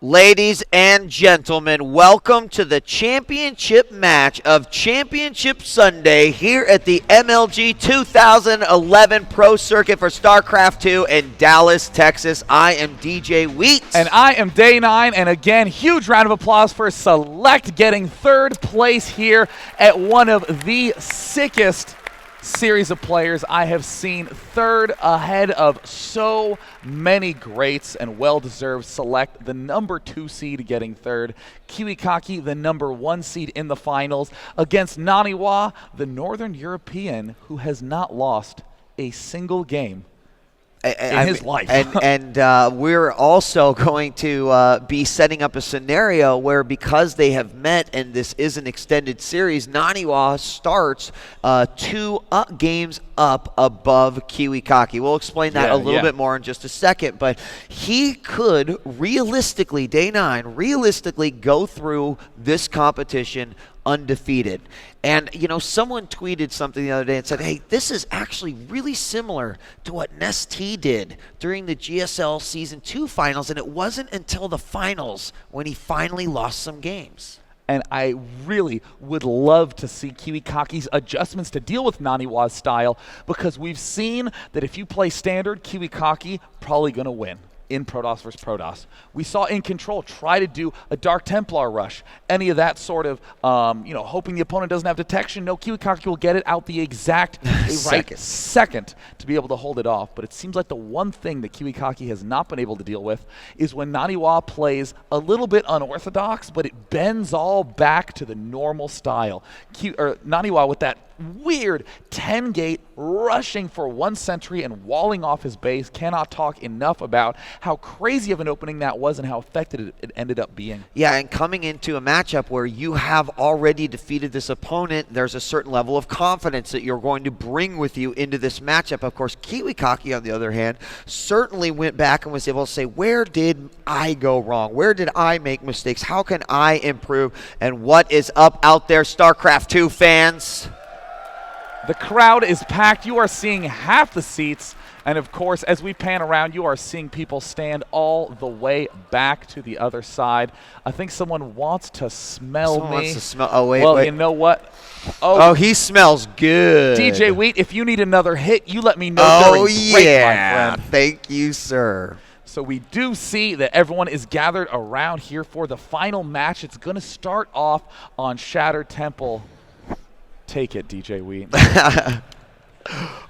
Ladies and gentlemen, welcome to the championship match of Championship Sunday here at the MLG 2011 Pro Circuit for Starcraft 2 in Dallas, Texas. I am DJ Wheat. And I am Day 9, and again, huge round of applause for Select getting third place here at one of the sickest series of players I have seen, third ahead of so many greats and well-deserved. Select, the number 2 seed, getting third. KiWiKaKi, the number 1 seed in the finals, against NaNiwa, the Northern European, who has not lost a single game in his life. And we're also going to be setting up a scenario where, because they have met and this is an extended series, NaNiwa starts 2 games up above KiWiKaKi. We'll explain that a little bit more in just a second, but he could realistically, Day 9, realistically go through this competition undefeated. And, you know, someone tweeted something the other day and said, hey, this is actually really similar to what Nest-T did during the GSL Season 2 finals, and it wasn't until the finals when he finally lost some games. And I really would love to see KiWiKaKi's adjustments to deal with NaNiwa's style, because we've seen that if you play standard, KiWiKaKi probably going to win in Protoss versus Protoss. We saw In Control try to do a Dark Templar rush, any of that sort of, hoping the opponent doesn't have detection. No, KiWiKaKi will get it out the exact right second to be able to hold it off. But it seems like the one thing that KiWiKaKi has not been able to deal with is when NaNiwa plays a little bit unorthodox, but it bends all back to the normal style. NaNiwa with that weird 10-gate rushing for 1 sentry and walling off his base. Cannot talk enough about how crazy of an opening that was and how effective it ended up being. Yeah, and coming into a matchup where you have already defeated this opponent, there's a certain level of confidence that you're going to bring with you into this matchup. Of course, KiWiKaKi, on the other hand, certainly went back and was able to say, where did I go wrong? Where did I make mistakes? How can I improve? And what is up out there, StarCraft 2 fans? The crowd is packed. You are seeing half the seats. And of course, as we pan around, you are seeing people stand all the way back to the other side. I think someone wants to smell someone me. Wants to smell. Oh, wait, well, wait. You know what? Oh, he smells good. DJ Wheat, if you need another hit, you let me know during break, my friend. Thank you, sir. So we do see that everyone is gathered around here for the final match. It's going to start off on Shattered Temple. Take it, DJ Wheat.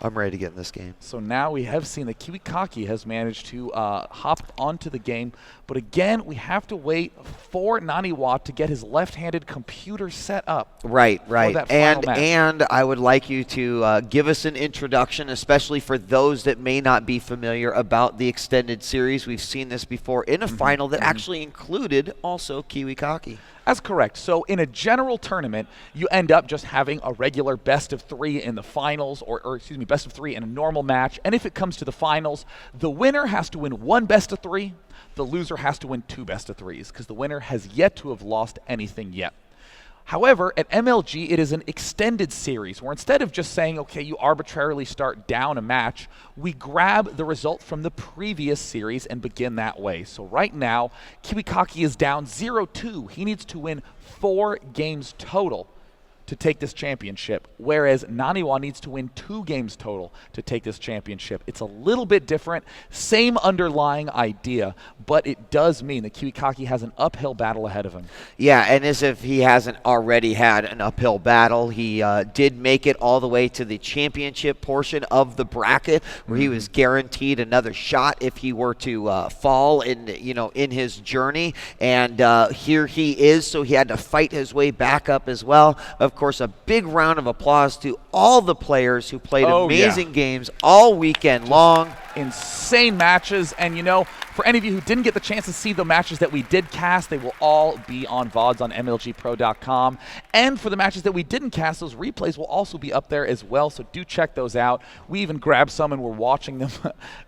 I'm ready to get in this game. So now we have seen that KiWiKaKi has managed to hop onto the game. But again, we have to wait for NaNiwa to get his left-handed computer set up. Right. And I would like you to give us an introduction, especially for those that may not be familiar about the extended series. We've seen this before in a final that actually included also KiWiKaKi. That's correct. So in a general tournament, you end up just having a regular best of 3 in the finals, or excuse me, best of 3 in a normal match. And if it comes to the finals, the winner has to win 1 best of 3. The loser has to win 2 best of 3s, because the winner has yet to have lost anything yet. However, at MLG, it is an extended series where instead of just saying, okay, you arbitrarily start down a match, we grab the result from the previous series and begin that way. So right now, KiWiKaKi is down 0-2. He needs to win 4 games total to take this championship, whereas NaNiwa needs to win 2 games total to take this championship. It's a little bit different, same underlying idea, but it does mean that KiWiKaKi has an uphill battle ahead of him. Yeah, and as if he hasn't already had an uphill battle, he did make it all the way to the championship portion of the bracket, where he was guaranteed another shot if he were to fall in his journey, and here he is, so he had to fight his way back up as well. Of course, a big round of applause to all the players who played amazing games all weekend long. Insane matches, and for any of you who didn't get the chance to see the matches that we did cast, they will all be on VODs on MLGpro.com. And for the matches that we didn't cast, those replays will also be up there as well, so do check those out. We even grabbed some and were watching them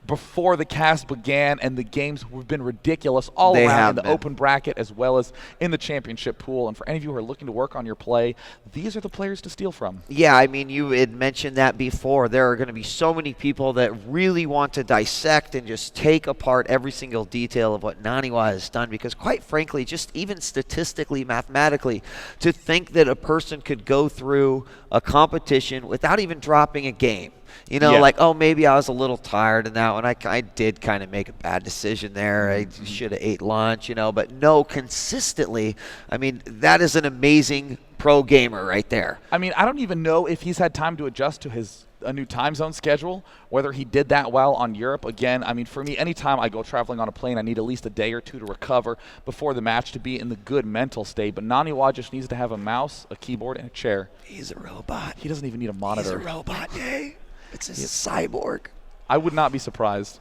before the cast began, and the games have been ridiculous all around in the open bracket as well as in the championship pool. And for any of you who are looking to work on your play, these are the players to steal from. Yeah, I mean, you had mentioned that before. There are going to be so many people that really want to dissect and just take apart every single detail of what NaNiwa has done, because quite frankly, just even statistically, mathematically, to think that a person could go through a competition without even dropping a game. You know, like, oh, maybe I was a little tired in that one. I did kind of make a bad decision there. I should have ate lunch, you know. But no, consistently, I mean, that is an amazing pro gamer right there. I mean, I don't even know if he's had time to adjust to a new time zone schedule, whether he did that well on Europe. Again, I mean, for me, anytime I go traveling on a plane, I need at least a day or two to recover before the match to be in the good mental state. But NaNiwa just needs to have a mouse, a keyboard, and a chair. He's a robot. He doesn't even need a monitor. He's a robot, Jay. It's a cyborg. I would not be surprised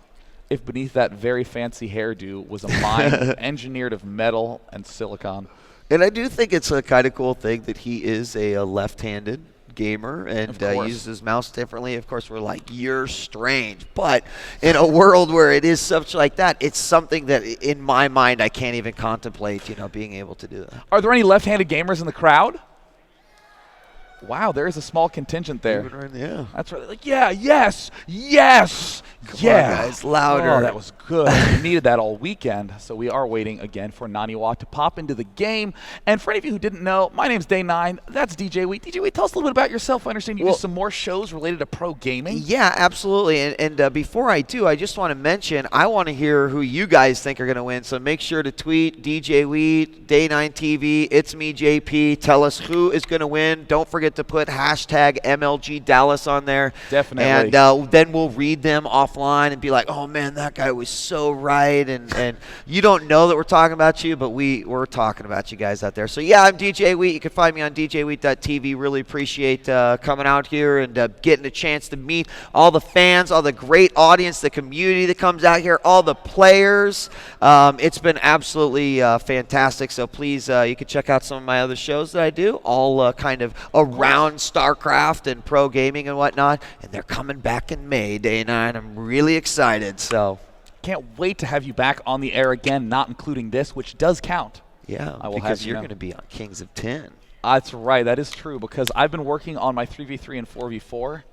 if beneath that very fancy hairdo was a mind engineered of metal and silicon. And I do think it's a kind of cool thing that he is a left-handed gamer and uses his mouse differently. Of course, we're like, you're strange. But in a world where it is such like that, it's something that in my mind I can't even contemplate, you know, being able to do that. Are there any left-handed gamers in the crowd? Wow, there is a small contingent there. Yeah. That's right. Like, yeah, yes, yes, Come yeah. on, guys, louder. Oh, that was good. We needed that all weekend. So we are waiting again for NaNiwa to pop into the game. And for any of you who didn't know, my name's Day 9. That's DJ Wheat. DJ Wheat, tell us a little bit about yourself. I understand you do some more shows related to pro gaming. Yeah, absolutely. And before I do, I just want to mention, I want to hear who you guys think are going to win. So make sure to tweet DJ Wheat, Day 9 TV, It's Me JP. Tell us who is going to win. Don't forget to put hashtag MLG Dallas on there. Definitely. And then we'll read them offline and be like, oh, man, that guy was so right. And you don't know that we're talking about you, but we're talking about you guys out there. So, yeah, I'm DJ Wheat. You can find me on djwheat.tv. Really appreciate coming out here and getting a chance to meet all the fans, all the great audience, the community that comes out here, all the players. It's been absolutely fantastic. So, please, you can check out some of my other shows that I do, all kind of around Starcraft and pro gaming and whatnot, and they're coming back in May, Day 9. I'm really excited. So can't wait to have you back on the air again, not including this, which does count. Yeah, I will because you're going to be on Kings of 10. That's right. That is true, because I've been working on my 3v3 and 4v4.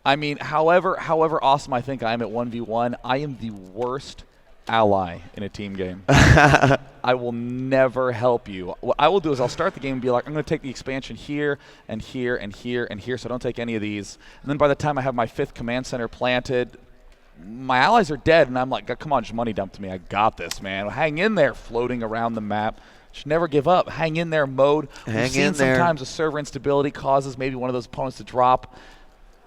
I mean, however awesome I think I am at 1v1, I am the worst ally in a team game. I will never help you. What I will do is I'll start the game and be like, I'm going to take the expansion here and here and here and here, so don't take any of these. And then by the time I have my 5th command center planted, my allies are dead, and I'm like, come on, just money dump to me. I got this, man. Hang in there, floating around the map. Should never give up. Hang in there mode. We've seen sometimes a server instability causes maybe one of those opponents to drop.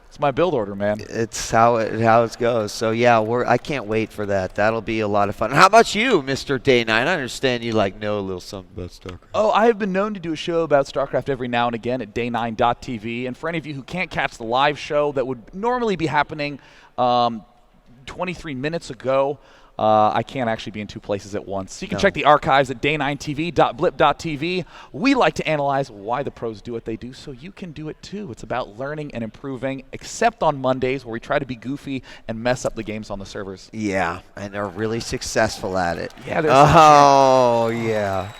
It's my build order, man. It's how it goes. So, yeah, I can't wait for that. That'll be a lot of fun. How about you, Mr. Day 9? I understand you know a little something about StarCraft. Oh, I have been known to do a show about StarCraft every now and again at day9.tv. And for any of you who can't catch the live show that would normally be happening 23 minutes ago, I can't actually be in 2 places at once. So you can check the archives at day9tv.blip.tv. We like to analyze why the pros do what they do, so you can do it too. It's about learning and improving, except on Mondays where we try to be goofy and mess up the games on the servers. Yeah, and they're really successful at it. Yeah, yeah.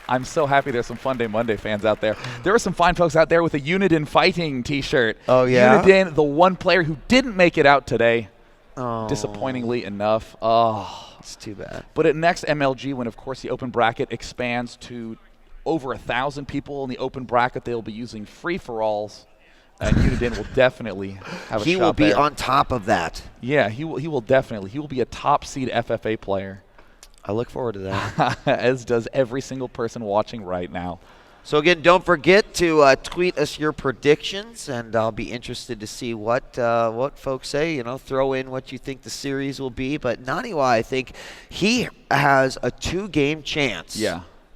I'm so happy there's some Fun Day Monday fans out there. There are some fine folks out there with a Unidin Fighting t-shirt. Oh, yeah? Unidin, the one player who didn't make it out today. Oh. Disappointingly enough. Oh, it's too bad. But at next MLG, when of course the open bracket expands to over 1,000 people in the open bracket, they'll be using free-for-alls, and Unidin will definitely have a shot. He will be there. on top of that. Yeah, he will definitely. He will be a top seed FFA player. I look forward to that. As does every single person watching right now. So, again, don't forget to tweet us your predictions, and I'll be interested to see what folks say. You know, throw in what you think the series will be. But NaNiwa, I think he has a 2-game chance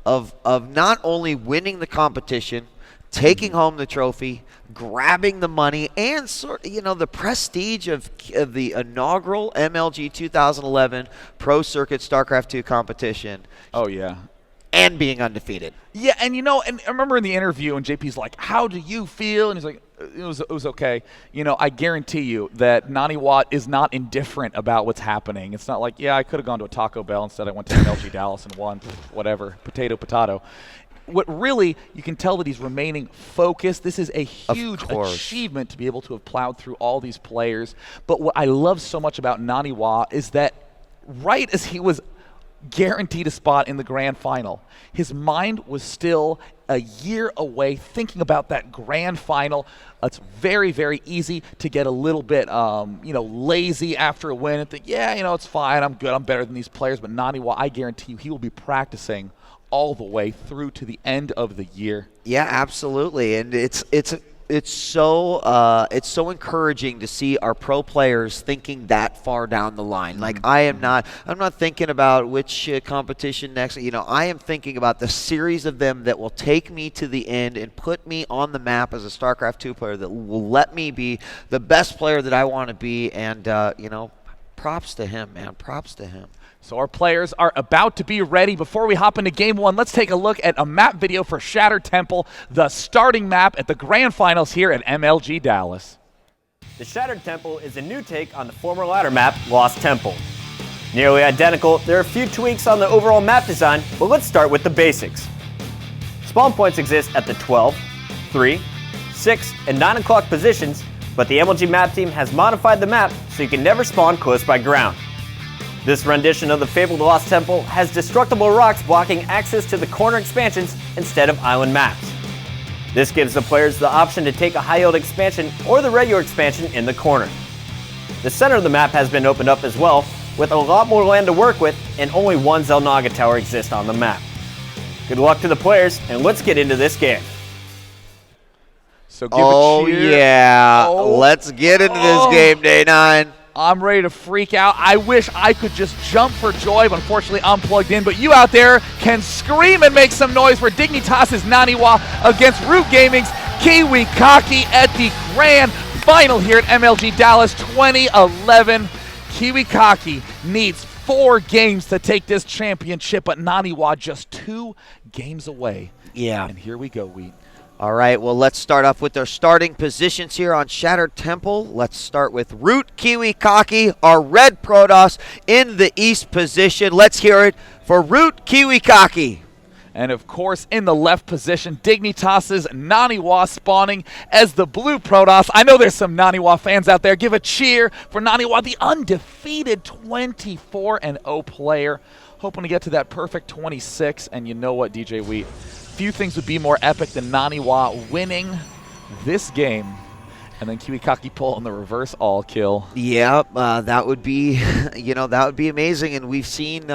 of not only winning the competition, taking home the trophy, grabbing the money, and the prestige of the inaugural MLG 2011 Pro Circuit StarCraft 2 competition. Oh, yeah. And being undefeated. Yeah, and and I remember in the interview, and JP's like, how do you feel? And he's like, it was okay. I guarantee you that NaNiwa is not indifferent about what's happening. It's not like, yeah, I could have gone to a Taco Bell. Instead I went to MLG Dallas and won. Whatever. Potato. What really, you can tell that he's remaining focused. This is a huge achievement to be able to have plowed through all these players. But what I love so much about NaNiwa is that right as he was guaranteed a spot in the grand final, his mind was still a year away thinking about that grand final. It's very, very easy to get a little bit, lazy after a win and think, yeah, it's fine. I'm good. I'm better than these players. But NaNiwa, I guarantee you, he will be practicing all the way through to the end of the year. Yeah, absolutely. And it's so encouraging to see our pro players thinking that far down the line. Like I'm not thinking about which competition next. I am thinking about the series of them that will take me to the end and put me on the map as a StarCraft 2 player that will let me be the best player that I want to be. And props to him, man. Props to him. So our players are about to be ready. Before we hop into game one, let's take a look at a map video for Shattered Temple, the starting map at the grand finals here at MLG Dallas. The Shattered Temple is a new take on the former ladder map, Lost Temple. Nearly identical, there are a few tweaks on the overall map design, but let's start with the basics. Spawn points exist at the 12, 3, 6, and 9 o'clock positions, but the MLG map team has modified the map so you can never spawn close by ground. This rendition of the fabled Lost Temple has destructible rocks blocking access to the corner expansions instead of island maps. This gives the players the option to take a high-yield expansion or the regular expansion in the corner. The center of the map has been opened up as well, with a lot more land to work with, and only one Xel'Naga tower exists on the map. Good luck to the players, and let's get into this game. So give a cheer. Yeah. Let's get into this game, Day 9. I'm ready to freak out. I wish I could just jump for joy, but unfortunately I'm plugged in. But you out there can scream and make some noise for Dignitas' NaNiwa against Root Gaming's KiWiKaKi at the grand final here at MLG Dallas 2011. KiWiKaKi needs 4 games to take this championship, but NaNiwa just 2 games away. Yeah. And here we go, Wheat. All right, well, let's start off with our starting positions here on Shattered Temple. Let's start with Root KiWiKaKi, our red Protoss in the east position. Let's hear it for Root KiWiKaKi. And of course, in the left position, Dignitas' NaNiwa spawning as the blue Protoss. I know there's some NaNiwa fans out there. Give a cheer for NaNiwa, the undefeated 24-0 player. Hoping to get to that perfect 26. And you know what, DJ Wheat? Few things would be more epic than NaNiwa winning this game and then KiWiKaKi pulling the reverse all kill. Yeah, that would be, that would be amazing. And we've seen,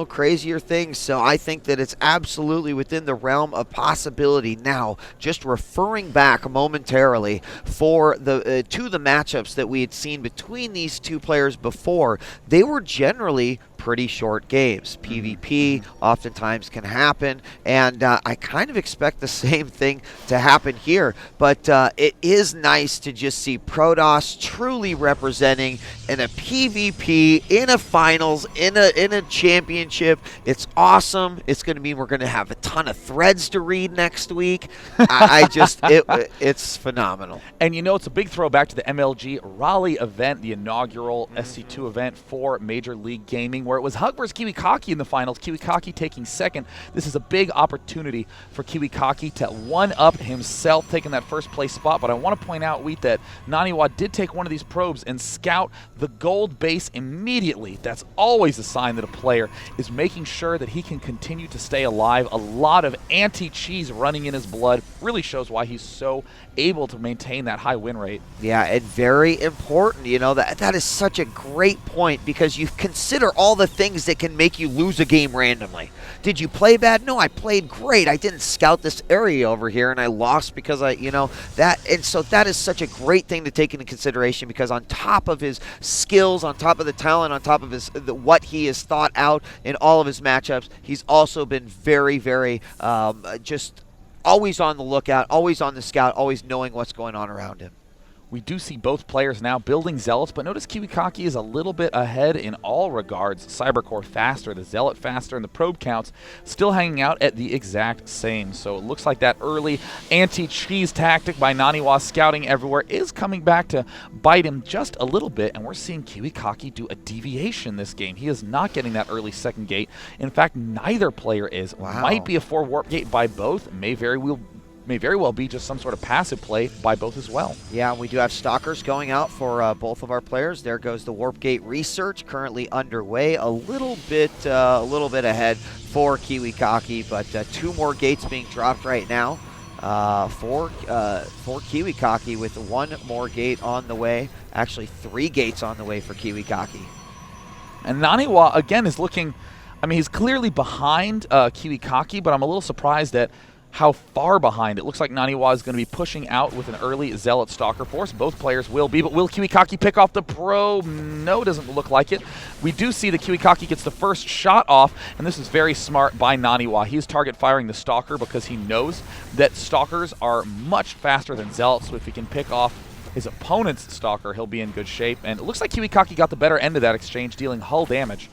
crazier things. So I think that it's absolutely within the realm of possibility. Now, just referring back momentarily for the to the matchups that we had seen between these two players before, they were generally pretty short games. PvP oftentimes can happen, and I kind of expect the same thing to happen here. But it is nice to just see Protoss truly representing in a PvP, in a finals, in a championship. It's awesome. It's going to mean we're going to have a ton of threads to read next week. It's phenomenal. And it's a big throwback to the MLG Raleigh event, the inaugural SC2 event for Major League Gaming, where it was Hug versus KiWiKaKi in the finals, KiWiKaKi taking second. This is a big opportunity for KiWiKaKi to one-up himself, taking that first place spot. But I want to point out, Wheat, that NaNiwa did take one of these probes and scout the gold base immediately. That's always a sign that a player is making sure that he can continue to stay alive. A lot of anti-cheese running in his blood really shows why he's so able to maintain that high win rate. Yeah, and very important. That is such a great point, because you consider all the things that can make you lose a game randomly. Did you play bad? No, I played great. I didn't scout this area over here, and I lost because that. And so that is such a great thing to take into consideration, because on top of his skills, on top of the talent, on top of what he has thought out in all of his matchups, he's also been very, very just always on the lookout, always on the scout, always knowing what's going on around him. We do see both players now building Zealots, but notice KiWiKaKi is a little bit ahead in all regards. Cybercore faster, the Zealot faster, and the probe counts still hanging out at the exact same. So it looks like that early anti-cheese tactic by NaNiwa scouting everywhere is coming back to bite him just a little bit, and we're seeing KiWiKaKi do a deviation this game. He is not getting that early second gate. In fact, neither player is. Wow. Might be a 4 warp gate by both, may very well may very well be just some sort of passive play by both as well. Yeah, we do have Stalkers going out for both of our players. There goes the Warp Gate research currently underway. A little bit ahead for KiWiKaKi, but 2 more gates being dropped right now for KiWiKaKi, with 1 more gate on the way. Actually, 3 gates on the way for KiWiKaKi. And NaNiwa, again, is looking, I mean, he's clearly behind KiWiKaKi, but I'm a little surprised at how far behind. It looks like NaNiwa is going to be pushing out with an early Zealot Stalker force. Both players will be, but will KiWiKaKi pick off the probe? No, doesn't look like it. We do see that KiWiKaKi gets the first shot off, and this is very smart by NaNiwa. He's target firing the Stalker because he knows that Stalkers are much faster than Zealots, so if he can pick off his opponent's Stalker, he'll be in good shape. And it looks like KiWiKaKi got the better end of that exchange, dealing hull damage.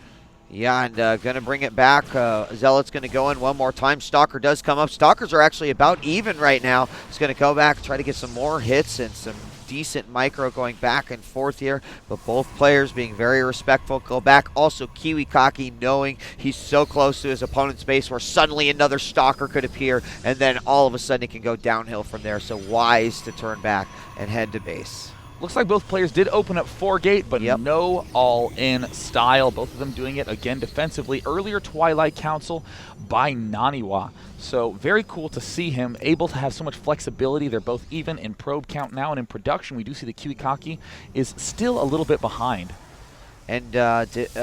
Yeah, and going to bring it back. Zealot's going to go in one more time. Stalker does come up. Stalkers are actually about even right now. He's going to go back, try to get some more hits and some decent micro going back and forth here, but both players being very respectful. Go back. Also, KiWiKaKi knowing he's so close to his opponent's base where suddenly another Stalker could appear, and then all of a sudden it can go downhill from there. So wise to turn back and head to base. Looks like both players did open up 4 gate, but no all-in style. Both of them doing it, again, defensively. Earlier Twilight Council by NaNiwa. So very cool to see him able to have so much flexibility. They're both even in probe count now, and in production we do see that KiWiKaKi is still a little bit behind. And NaNiwa,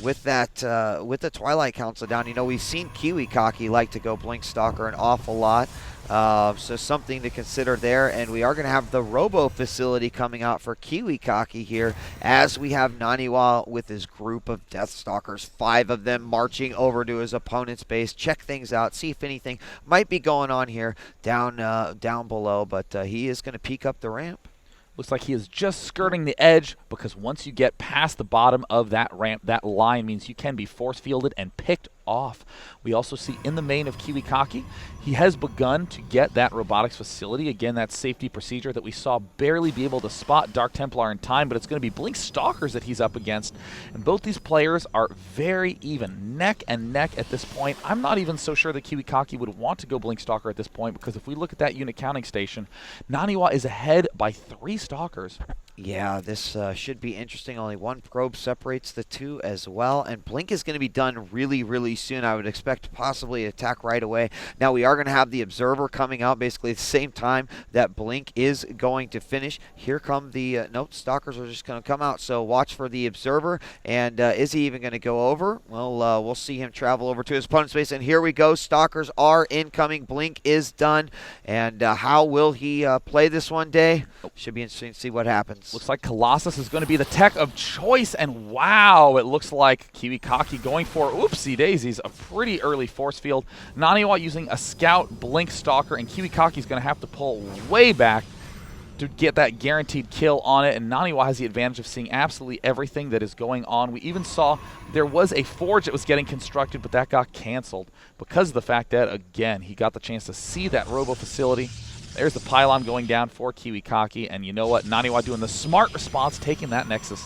with the Twilight Council down, you know, we've seen KiWiKaKi like to go Blink Stalker an awful lot. So something to consider there, and we are going to have the Robo facility coming out for KiWiKaKi here, as we have NaNiwa with his group of Death Stalkers, 5 of them marching over to his opponent's base, check things out, see if anything might be going on here down below, but he is going to peek up the ramp. Looks like he is just skirting the edge, because once you get past the bottom of that ramp, that line means you can be force fielded and picked off. We also see in the main of KiWiKaKi, he has begun to get that robotics facility. Again, that safety procedure that we saw barely be able to spot Dark Templar in time, but it's going to be Blink Stalkers that he's up against. And both these players are very even, neck and neck at this point. I'm not even so sure that KiWiKaKi would want to go Blink Stalker at this point, because if we look at that unit counting station, NaNiwa is ahead by 3 Stalkers. Yeah, this should be interesting. Only 1 probe separates the 2 as well. And Blink is going to be done really, really soon. I would expect possibly attack right away. Now, we are going to have the Observer coming out basically at the same time that Blink is going to finish. Here come the... nope, Stalkers are just going to come out. So watch for the Observer. And is he even going to go over? Well, we'll see him travel over to his opponent's base. And here we go. Stalkers are incoming. Blink is done. And how will he play this one day? Should be interesting to see what happens. Looks like Colossus is going to be the tech of choice, and wow, it looks like KiWiKaKi going for, oopsie daisies, a pretty early force field. NaNiwa using a Scout, Blink Stalker, and KiWiKaKi is going to have to pull way back to get that guaranteed kill on it, and NaNiwa has the advantage of seeing absolutely everything that is going on. We even saw there was a forge that was getting constructed, but that got canceled because of the fact that, again, he got the chance to see that Robo facility. There's the pylon going down for KiWiKaKi, and you know what? NaNiwa doing the smart response, taking that Nexus.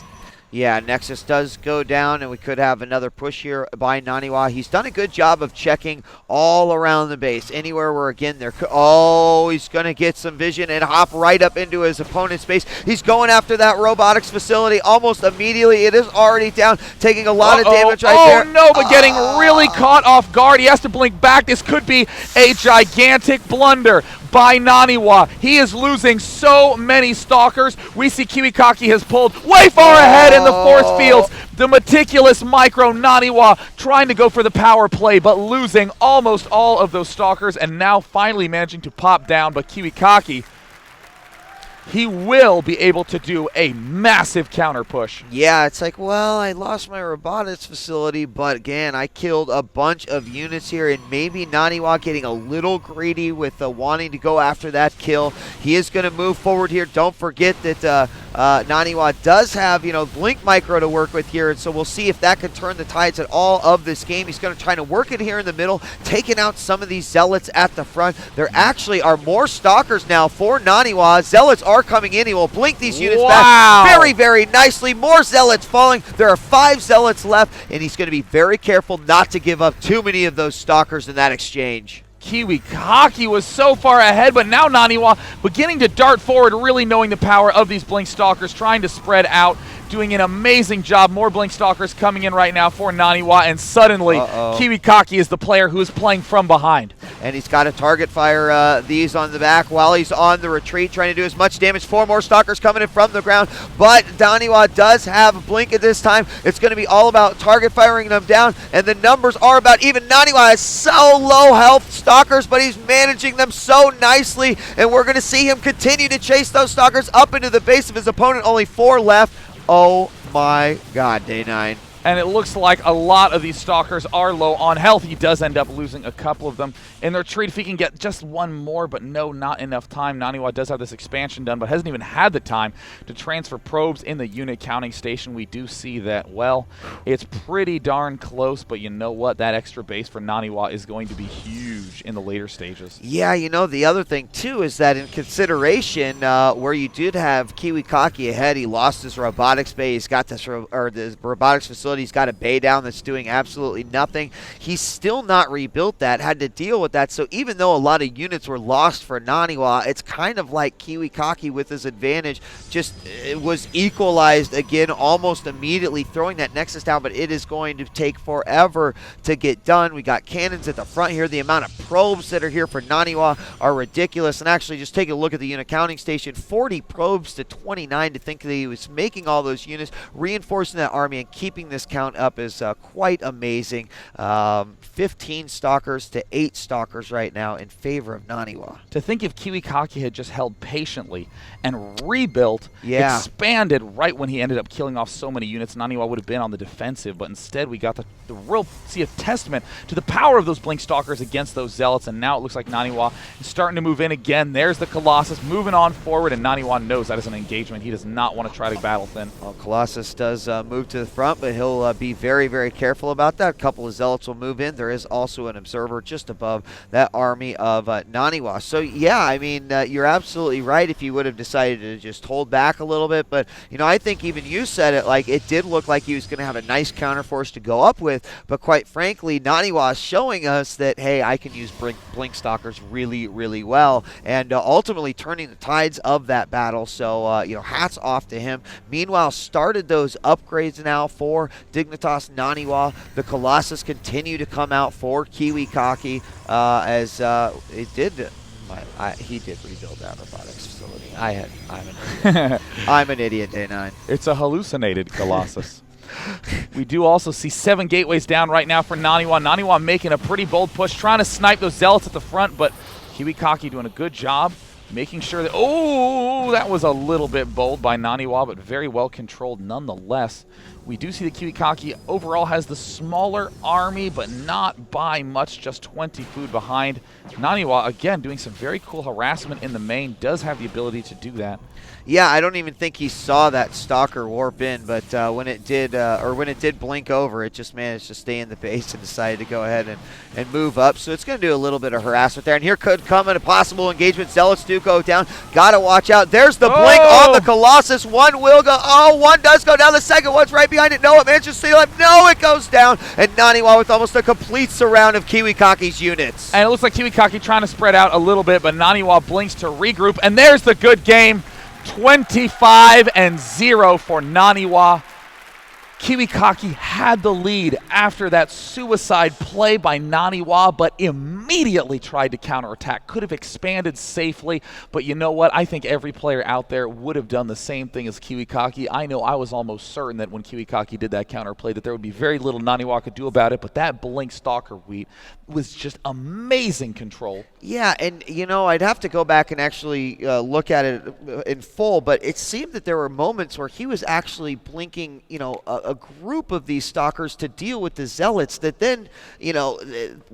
Yeah, Nexus does go down, and we could have another push here by NaNiwa. He's done a good job of checking all around the base. Anywhere where, again, there could... oh, he's going to get some vision and hop right up into his opponent's base. He's going after that robotics facility almost immediately. It is already down, taking a lot of damage right there. Oh, no, but getting really caught off guard. He has to blink back. This could be a gigantic blunder by NaNiwa. He is losing so many Stalkers. We see KiWiKaKi has pulled way far ahead in the force fields. The meticulous micro NaNiwa trying to go for the power play, but losing almost all of those Stalkers, and now finally managing to pop down. But KiWiKaKi, he will be able to do a massive counter push. Yeah, it's like, well, I lost my robotics facility, but again, I killed a bunch of units here, and maybe NaNiwa getting a little greedy with wanting to go after that kill. He is going to move forward here. Don't forget that NaNiwa does have, you know, Blink Micro to work with here, and so we'll see if that can turn the tides at all of this game. He's going to try to work it here in the middle, taking out some of these Zealots at the front. There actually are more Stalkers now for NaNiwa. Zealots are coming in. He will blink these units back very, very nicely. More Zealots falling. There are 5 Zealots left, and he's going to be very careful not to give up too many of those Stalkers in that exchange. KiWiKaKi was so far ahead, but now NaNiwa beginning to dart forward, really knowing the power of these Blink Stalkers, trying to spread out, doing an amazing job. More Blink Stalkers coming in right now for NaNiwa, and suddenly KiWiKaKi is the player who is playing from behind. And he's got to target fire these on the back while he's on the retreat, trying to do as much damage. 4 more Stalkers coming in from the ground, but NaNiwa does have a blink at this time. It's going to be all about target firing them down, and the numbers are about even. NaNiwa has so low health Stalkers, but he's managing them so nicely, and we're going to see him continue to chase those Stalkers up into the base of his opponent. Only 4 left. Oh my God, Day 9. And it looks like a lot of these Stalkers are low on health. He does end up losing a couple of them in their retreat. If he can get just 1 more, but no, not enough time. NaNiwa does have this expansion done, but hasn't even had the time to transfer probes in the unit counting station. We do see that, well, it's pretty darn close, but you know what? That extra base for NaNiwa is going to be huge in the later stages. Yeah, you know, the other thing, too, is that in consideration, where you did have KiWiKaKi ahead, he lost his robotics bay. He's got this, the robotics facility. He's got a bay down that's doing absolutely nothing. He's still not rebuilt that, had to deal with that. So even though a lot of units were lost for NaNiwa, it's kind of like KiWiKaKi with his advantage just was equalized again almost immediately, throwing that Nexus down, but it is going to take forever to get done. We got cannons at the front here. The amount of probes that are here for NaNiwa are ridiculous. And actually, just take a look at the unit counting station. 40 probes to 29 to think that he was making all those units, reinforcing that army and keeping this count up is quite amazing. 15 Stalkers to 8 Stalkers right now in favor of NaNiwa. To think if KiWiKaKi had just held patiently and rebuilt, yeah, expanded right when he ended up killing off so many units, NaNiwa would have been on the defensive, but instead we got the real see a testament to the power of those Blink Stalkers against those Zealots, and now it looks like NaNiwa is starting to move in again. There's the Colossus moving on forward, and NaNiwa knows that is an engagement. He does not want to try to battle thin. Well, Colossus does move to the front, but he'll be very, very careful about that. A couple of Zealots will move in. There is also an observer just above that army of NaNiwa. So, yeah, I mean, you're absolutely right if you would have decided to just hold back a little bit. But, you know, I think even you said it, like, it did look like he was going to have a nice counterforce to go up with. But quite frankly, NaNiwa is showing us that, hey, I can use Blink Stalkers really, really well. And ultimately turning the tides of that battle. So, you know, hats off to him. Meanwhile, started those upgrades now for Dignitas NaNiwa. The Colossus continue to come out for KiWiKaKi as it did. He did rebuild that robotics facility. I'm an idiot, Day 9. It's a hallucinated Colossus. We do also see 7 gateways down right now for NaNiwa. NaNiwa making a pretty bold push, trying to snipe those Zealots at the front, but KiWiKaKi doing a good job making sure that, oh, that was a little bit bold by NaNiwa, but very well controlled nonetheless. We do see that KiWiKaKi overall has the smaller army, but not by much, just 20 food behind. NaNiwa, again, doing some very cool harassment in the main, does have the ability to do that. Yeah, I don't even think he saw that Stalker warp in, but when it did blink over, it just managed to stay in the base and decided to go ahead and move up. So it's going to do a little bit of harassment there. And here could come a possible engagement. Zealots do go down. Got to watch out. There's the blink on the Colossus. One will go. Oh, one does go down. The second one's right behind it. No, it manages to steal it. No, it goes down. And NaNiwa with almost a complete surround of KiWiKaKi's units. And it looks like KiWiKaKi trying to spread out a little bit, but NaNiwa blinks to regroup. And there's the good game. 25-0 for NaNiwa. KiWiKaKi had the lead after that suicide play by NaNiwa, but immediately tried to counterattack. Could have expanded safely, but you know what? I think every player out there would have done the same thing as KiWiKaKi. I know I was almost certain that when KiWiKaKi did that counterplay that there would be very little NaNiwa could do about it, but that Blink Stalker Wheat was just amazing control. Yeah, and you know, I'd have to go back and actually look at it in full, but it seemed that there were moments where he was actually blinking, you know, a group of these Stalkers to deal with the Zealots that then, you know,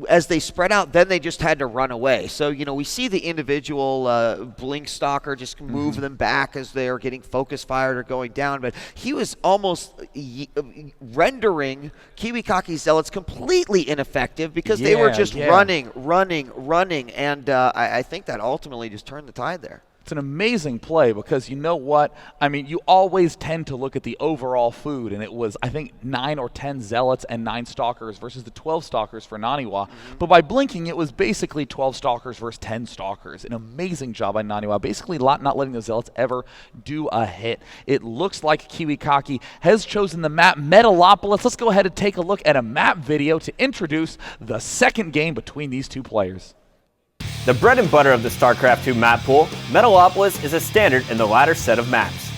as they spread out, then they just had to run away. So, you know, we see the individual Blink Stalker just move them back as they are getting focus fired or going down, but he was almost rendering KiWiKaKi's Zealots completely ineffective because they were just running, and I think that ultimately just turned the tide there. It's an amazing play because you know what? I mean, you always tend to look at the overall food, and it was, I think, 9 or 10 Zealots and 9 Stalkers versus the 12 Stalkers for NaNiwa. But by blinking, it was basically 12 Stalkers versus 10 Stalkers. An amazing job by NaNiwa, basically not letting the Zealots ever do a hit. It looks like KiWiKaKi has chosen the map Metalopolis. Let's go ahead and take a look at a map video to introduce the second game between these two players. The bread and butter of the StarCraft 2 map pool, Metalopolis is a standard in the latter set of maps.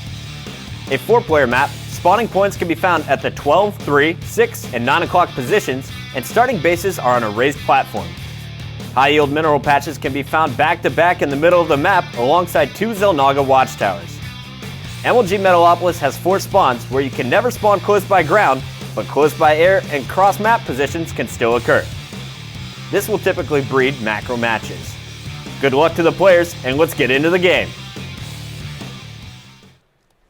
A 4-player map, spawning points can be found at the 12, 3, 6, and 9 o'clock positions, and starting bases are on a raised platform. High-yield mineral patches can be found back-to-back in the middle of the map alongside 2 Xel'Naga watchtowers. MLG Metalopolis has 4 spawns where you can never spawn close by ground, but close by air and cross-map positions can still occur. This will typically breed macro matches. Good luck to the players, and let's get into the game.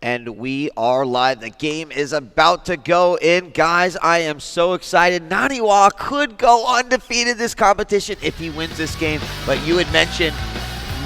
And we are live. The game is about to go in. Guys, I am so excited. NaNiwa could go undefeated this competition if he wins this game. But you had mentioned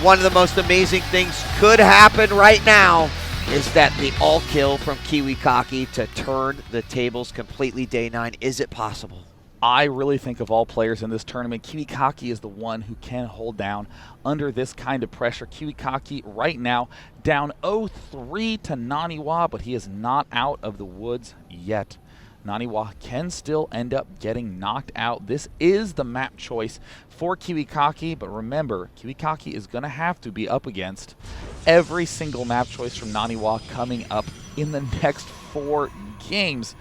one of the most amazing things could happen right now is that the all-kill from KiWiKaKi to turn the tables completely day 9. Is it possible? I really think of all players in this tournament, KiWiKaKi is the one who can hold down under this kind of pressure. KiWiKaKi right now down 0-3 to NaNiwa, but he is not out of the woods yet. NaNiwa can still end up getting knocked out. This is the map choice for KiWiKaKi, but remember, KiWiKaKi is going to have to be up against every single map choice from NaNiwa coming up in the next 4 games.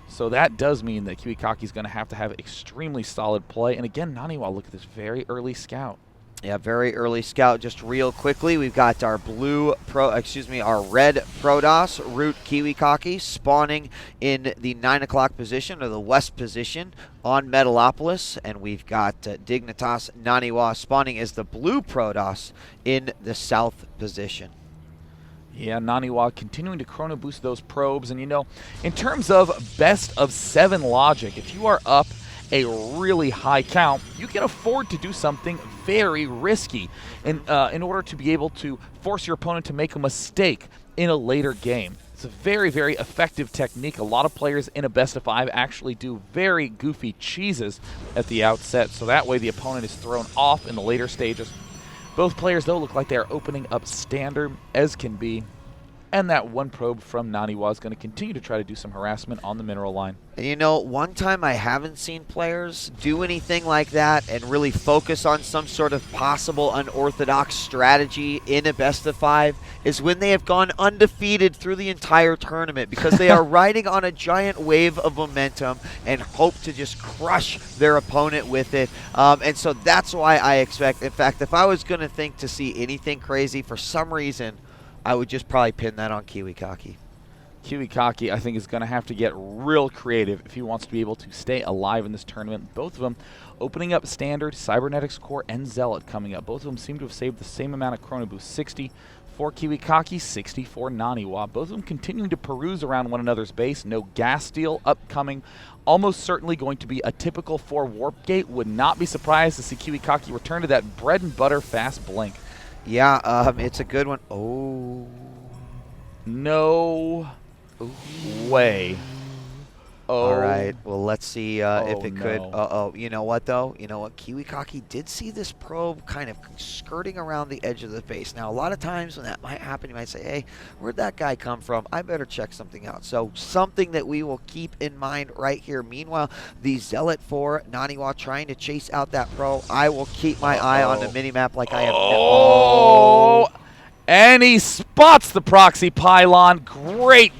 So that does mean that KiWiKaKi is going to have extremely solid play. And again, NaNiwa, look at this very early scout. Yeah, very early scout. Just real quickly, we've got our our red Protoss, Root KiWiKaKi, spawning in the 9 o'clock position, or the west position, on Metalopolis. And we've got Dignitas NaNiwa spawning as the blue Protoss in the south position. Yeah, NaNiwa continuing to chrono boost those probes. And, you know, in terms of best of 7 logic, if you are up a really high count, you can afford to do something very risky in order to be able to force your opponent to make a mistake in a later game. It's a very, very effective technique. A lot of players in a best of 5 actually do very goofy cheeses at the outset, so that way the opponent is thrown off in the later stages. Both players, though, look like they are opening up standard as can be. And that one probe from NaNiwa is going to continue to try to do some harassment on the mineral line. And you know, one time I haven't seen players do anything like that and really focus on some sort of possible unorthodox strategy in a best of 5 is when they have gone undefeated through the entire tournament, because they are riding on a giant wave of momentum and hope to just crush their opponent with it. And so that's why I expect, in fact, if I was going to think to see anything crazy, for some reason, I would just probably pin that on KiWiKaKi. KiWiKaKi, I think, is going to have to get real creative if he wants to be able to stay alive in this tournament. Both of them opening up standard, Cybernetics Core, and Zealot coming up. Both of them seem to have saved the same amount of chrono boost, 60 for KiWiKaKi, 60 for NaNiwa. Both of them continuing to peruse around one another's base. No gas steal upcoming. Almost certainly going to be a typical 4 warp gate. Would not be surprised to see KiWiKaKi return to that bread and butter fast blink. Yeah, it's a good one. Oh. No way. Oh. All right. Well, let's see if it could. No. You know what, though? You know what? KiWiKaKi did see this probe kind of skirting around the edge of the base. Now, a lot of times when that might happen, you might say, hey, where'd that guy come from? I better check something out. So something that we will keep in mind right here. Meanwhile, the Zealot for NaNiwa trying to chase out that probe. I will keep my eye on the minimap like I have. Oh! And he spots the proxy pylon. Great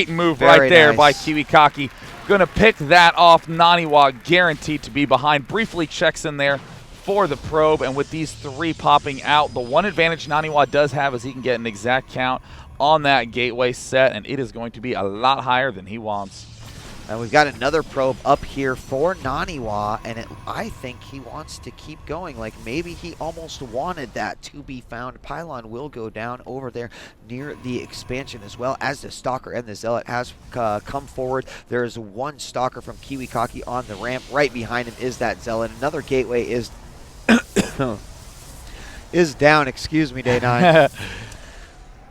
move Very right there nice by KiWiKaKi. Going to pick that off. NaNiwa guaranteed to be behind. Briefly checks in there for the probe, and with these 3 popping out, the one advantage NaNiwa does have is he can get an exact count on that gateway set, and it is going to be a lot higher than he wants. And we've got another probe up here for NaNiwa, and I think he wants to keep going. Like maybe he almost wanted that to be found. Pylon will go down over there near the expansion as well, as the Stalker and the Zealot has come forward. There is one Stalker from KiWiKaKi on the ramp. Right behind him is that Zealot. Another gateway is is down. Excuse me, Day 9.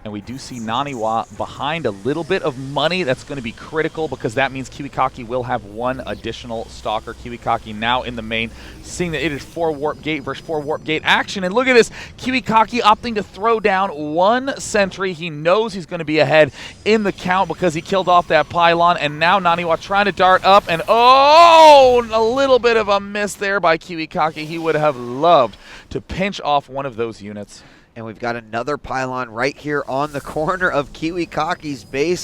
And we do see NaNiwa behind a little bit of money. That's going to be critical because that means KiWiKaKi will have one additional Stalker. KiWiKaKi now in the main, seeing that it is 4 Warp Gate versus 4 Warp Gate action. And look at this, KiWiKaKi opting to throw down 1 sentry. He knows he's going to be ahead in the count because he killed off that pylon. And now NaNiwa trying to dart up. And oh, a little bit of a miss there by KiWiKaKi. He would have loved to pinch off one of those units. And we've got another pylon right here on the corner of KiWiKaKi's base.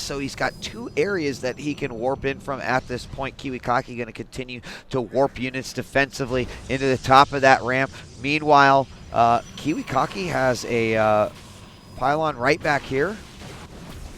So he's got 2 areas that he can warp in from at this point. KiWiKaKi going to continue to warp units defensively into the top of that ramp. Meanwhile, KiWiKaKi has a pylon right back here.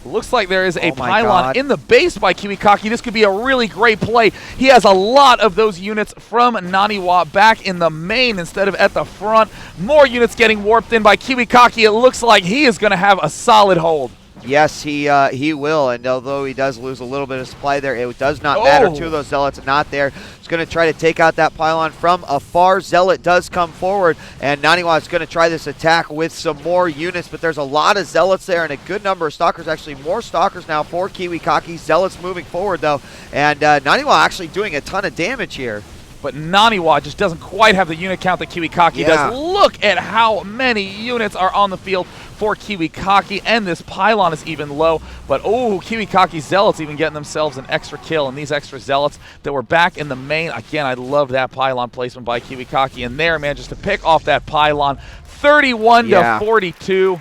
Looks like there is a pylon God. in the base by KiWiKaKi. This could be a really great play. He has a lot of those units from NaNiwa back in the main instead of at the front. More units getting warped in by KiWiKaKi. It looks like he is going to have a solid hold. Yes, he will, and although he does lose a little bit of supply there, it does not matter. 2 of those Zealots are not there. He's going to try to take out that pylon from afar. Zealot does come forward, and NaNiwa is going to try this attack with some more units, but there's a lot of Zealots there and a good number of Stalkers, actually more Stalkers now for KiWiKaKi. Zealots moving forward, though, and NaNiwa actually doing a ton of damage here. But NaNiwa just doesn't quite have the unit count that KiWiKaKi does. Look at how many units are on the field for KiWiKaKi, and this pylon is even low. But oh, KiWiKaKi Zealots even getting themselves an extra kill, and these extra Zealots that were back in the main. Again, I love that pylon placement by KiWiKaKi, and there manages to pick off that pylon. 31 to 42.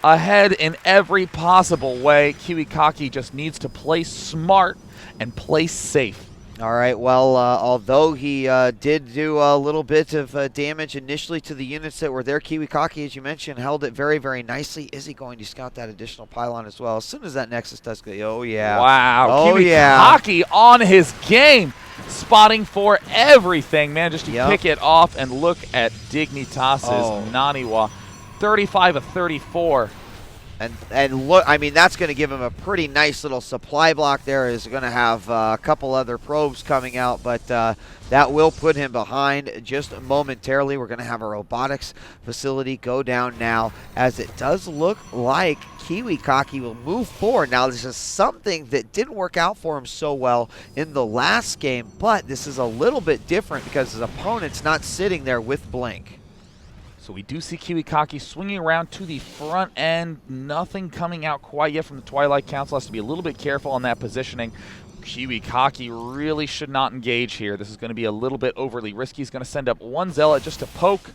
Ahead in every possible way. KiWiKaKi just needs to play smart and play safe. All right, well, although he did do a little bit of damage initially to the units that were there, KiWiKaKi, as you mentioned, held it very, very nicely. Is he going to scout that additional pylon as well? As soon as that Nexus does go, oh, yeah. Wow, oh, KiWiKaKi on his game, spotting for everything. Manages to pick it off, and look at Dignitas' NaNiwa, 35 of 34. And look, I mean, that's going to give him a pretty nice little supply block there. He's going to have a couple other probes coming out, but that will put him behind just momentarily. We're going to have a robotics facility go down now, as it does look like KiWiKaKi will move forward. Now, this is something that didn't work out for him so well in the last game, but this is a little bit different because his opponent's not sitting there with Blink. So we do see KiWiKaKi swinging around to the front end. Nothing coming out quite yet from the Twilight Council. Has to be a little bit careful on that positioning. KiWiKaKi really should not engage here. This is going to be a little bit overly risky. He's going to send up 1 Zealot just to poke,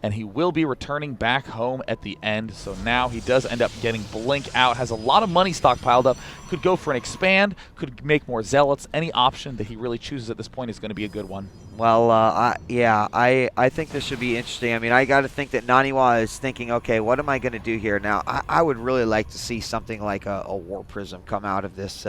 and he will be returning back home at the end. So now he does end up getting Blink out. Has a lot of money stockpiled up. Could go for an expand. Could make more Zealots. Any option that he really chooses at this point is going to be a good one. Well, I think this should be interesting. I mean, I got to think that NaNiwa is thinking, okay, what am I going to do here? Now, I would really like to see something like a War Prism come out of this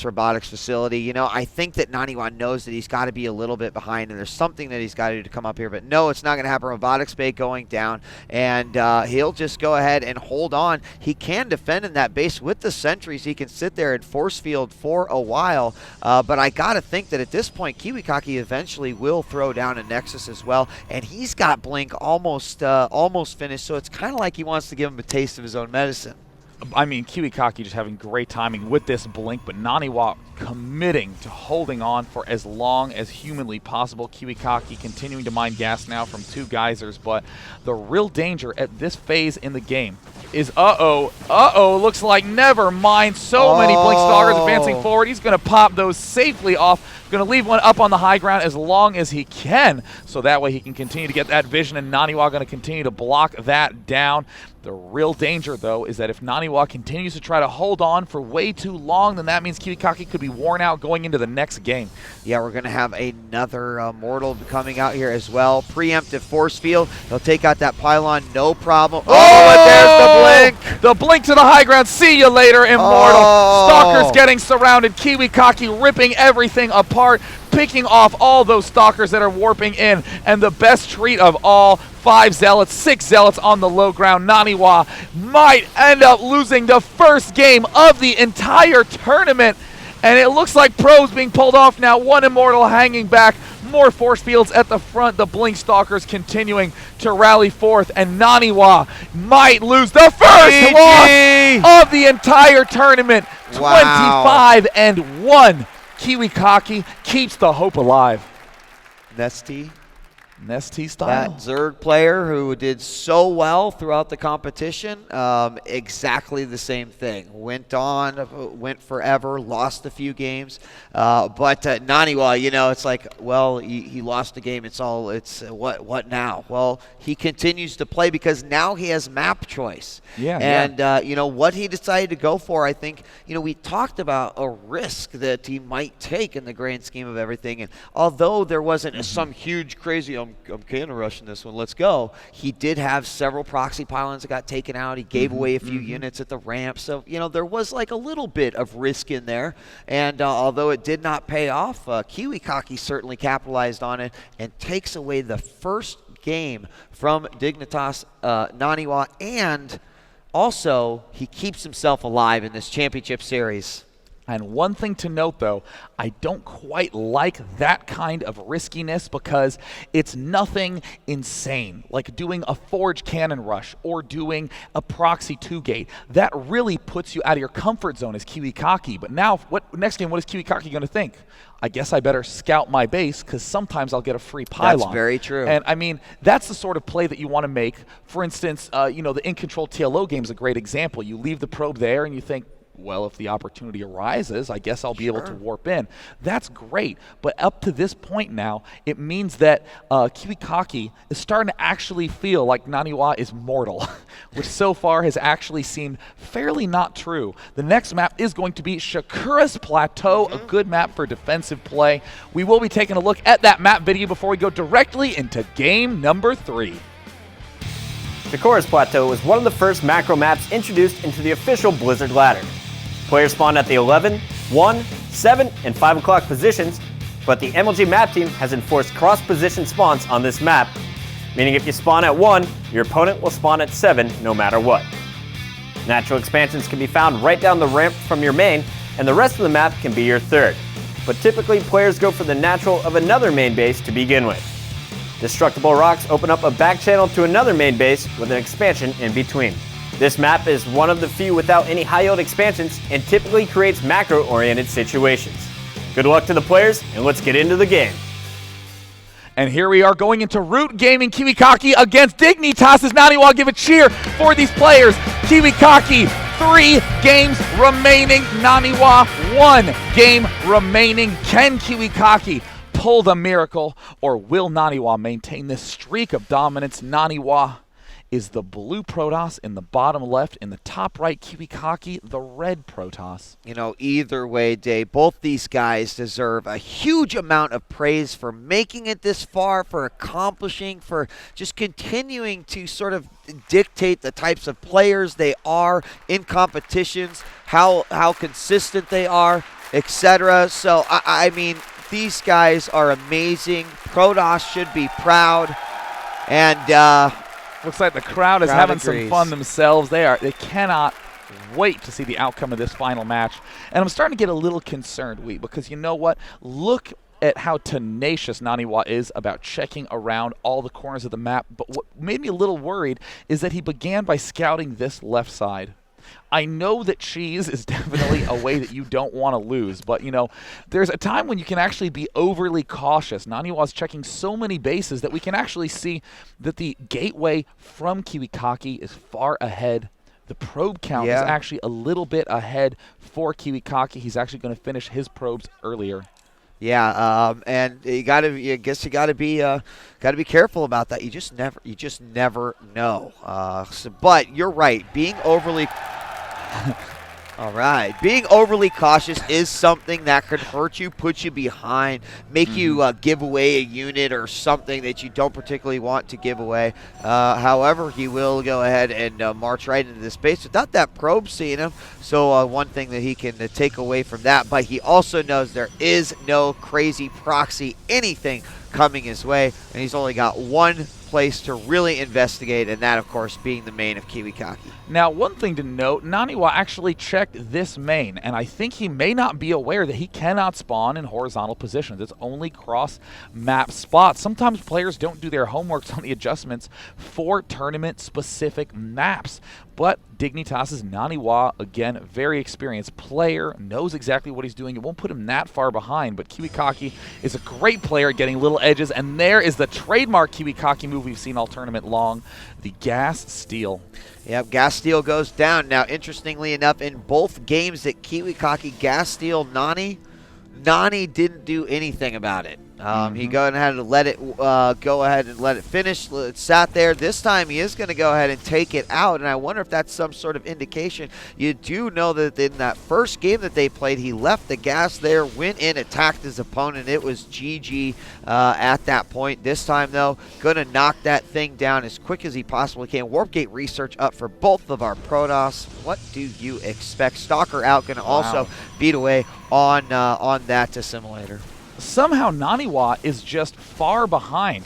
robotics facility. You know, I think that NaNiwa knows that he's got to be a little bit behind, and there's something that he's got to do to come up here. But no, it's not going to happen. Robotics Bay going down, and he'll just go ahead and hold on. He can defend in that base with the sentries. He can sit there and force field for a while. But I got to think that at this point, KiWiKaKi eventually will throw down a Nexus as well, and he's got Blink almost finished, so it's kind of like he wants to give him a taste of his own medicine. I mean, KiWiKaKi just having great timing with this Blink, but NaNiwa committing to holding on for as long as humanly possible. KiWiKaKi continuing to mine gas now from 2 geysers, but the real danger at this phase in the game is looks like never mind. So many Blink Stalkers advancing forward. He's going to pop those safely off. Going to leave one up on the high ground as long as he can, so that way he can continue to get that vision, and NaNiwa going to continue to block that down. The real danger, though, is that if NaNiwa continues to try to hold on for way too long, then that means KiWiKaKi could be worn out going into the next game. Yeah, we're going to have another Mortal coming out here as well. Preemptive force field. They'll take out that pylon, no problem. Oh, and there's the Blink. The Blink to the high ground. See you later, Immortal. Stalkers getting surrounded. KiWiKaKi ripping everything apart, picking off all those Stalkers that are warping in, and the best treat of all, 5 Zealots, 6 Zealots on the low ground. NaNiwa might end up losing the first game of the entire tournament, And it looks like probes being pulled off now. One Immortal hanging back. More force fields at the front. The Blink Stalkers continuing to rally forth. And NaNiwa might lose the first loss of the entire tournament. Wow. 25-1. KiWiKaKi keeps the hope alive. Nesty. Nesty style. That Zerg player who did so well throughout the competition, exactly the same thing. Went on, went forever, lost a few games. But NaNiwa, you know, it's like, well, he lost a game. It's what now? Well, he continues to play because now he has map choice. Yeah. And, you know, what he decided to go for, I think, you know, we talked about a risk that he might take in the grand scheme of everything. And although there wasn't some huge, crazy, I'm kind of rushing this one, let's go, he did have several proxy pylons that got taken out. He gave away a few units at the ramp. So, you know, there was like a little bit of risk in there. And although it did not pay off, KiWiKaKi certainly capitalized on it and takes away the first game from Dignitas NaNiwa, and also he keeps himself alive in this championship series. And one thing to note, though, I don't quite like that kind of riskiness because it's nothing insane, like doing a Forge Cannon Rush or doing a Proxy 2-gate. That really puts you out of your comfort zone as KiWiKaKi. But now, next game, what is KiWiKaKi going to think? I guess I better scout my base because sometimes I'll get a free pylon. That's very true. And, I mean, that's the sort of play that you want to make. For instance, you know, the In Control TLO game is a great example. You leave the probe there and you think, well, if the opportunity arises, I guess I'll be able to warp in. That's great, but up to this point now, it means that KiWiKaKi is starting to actually feel like NaNiwa is mortal, which so far has actually seemed fairly not true. The next map is going to be Chorus Plateau, a good map for defensive play. We will be taking a look at that map video before we go directly into game number 3. The Chorus Plateau was one of the first macro maps introduced into the official Blizzard ladder. Players spawn at the 11, 1, 7, and 5 o'clock positions, but the MLG map team has enforced cross-position spawns on this map, meaning if you spawn at 1, your opponent will spawn at 7 no matter what. Natural expansions can be found right down the ramp from your main, and the rest of the map can be your third, but typically players go for the natural of another main base to begin with. Destructible rocks open up a back channel to another main base with an expansion in between. This map is one of the few without any high-yield expansions and typically creates macro-oriented situations. Good luck to the players, and let's get into the game. And here we are going into Root Gaming KiWiKaKi against Dignitas as NaNiwa. Give a cheer for these players. KiWiKaKi, 3 games remaining. NaNiwa, 1 game remaining. Can KiWiKaKi pull the miracle, or will NaNiwa maintain this streak of dominance? NaNiwa is the blue Protoss in the bottom left. In the top right, KiWiKaKi, the red Protoss. You know, either way, Dave, both these guys deserve a huge amount of praise for making it this far, for accomplishing, for just continuing to sort of dictate the types of players they are in competitions, how consistent they are, etc. So, I mean, these guys are amazing. Protoss should be proud. And looks like the crowd is having some fun themselves. They cannot wait to see the outcome of this final match. And I'm starting to get a little concerned, because you know what? Look at how tenacious NaNiwa is about checking around all the corners of the map. But what made me a little worried is that he began by scouting this left side. I know that cheese is definitely a way that you don't want to lose, but, you know, there's a time when you can actually be overly cautious. NaNiwa's checking so many bases that we can actually see that the gateway from KiWiKaKi is far ahead. The probe count is actually a little bit ahead for KiWiKaKi. He's actually going to finish his probes earlier. Yeah, and I guess you gotta be careful about that. You just never know. But you're right. Being overly All right. Being overly cautious is something that could hurt you, put you behind, make you give away a unit or something that you don't particularly want to give away. However, he will go ahead and march right into the space without that probe seeing him. So one thing that he can take away from that, but he also knows there is no crazy proxy anything coming his way, and he's only got one place to really investigate, and that, of course, being the main of KiWiKaKi. Now, one thing to note, NaNiwa actually checked this main, and I think he may not be aware that he cannot spawn in horizontal positions. It's only cross-map spots. Sometimes players don't do their homework on the adjustments for tournament-specific maps. But Dignitas' NaNiwa, again, very experienced player, knows exactly what he's doing. It won't put him that far behind, but KiWiKaKi is a great player at getting little edges, and there is the trademark KiWiKaKi move we've seen all tournament long, the gas steal. Yep, gas steal goes down. Now, interestingly enough, in both games that KiWiKaKi gas steal Nani didn't do anything about it. He go ahead and let it finish. It sat there. This time he is going to go ahead and take it out, and I wonder if that's some sort of indication. You do know that in that first game that they played, he left the gas there, went in, attacked his opponent. It was GG at that point. This time, though, going to knock that thing down as quick as he possibly can. Warp Gate research up for both of our Protoss. What do you expect? Stalker out, going to also beat away on that assimilator. Somehow NaNiwa is just far behind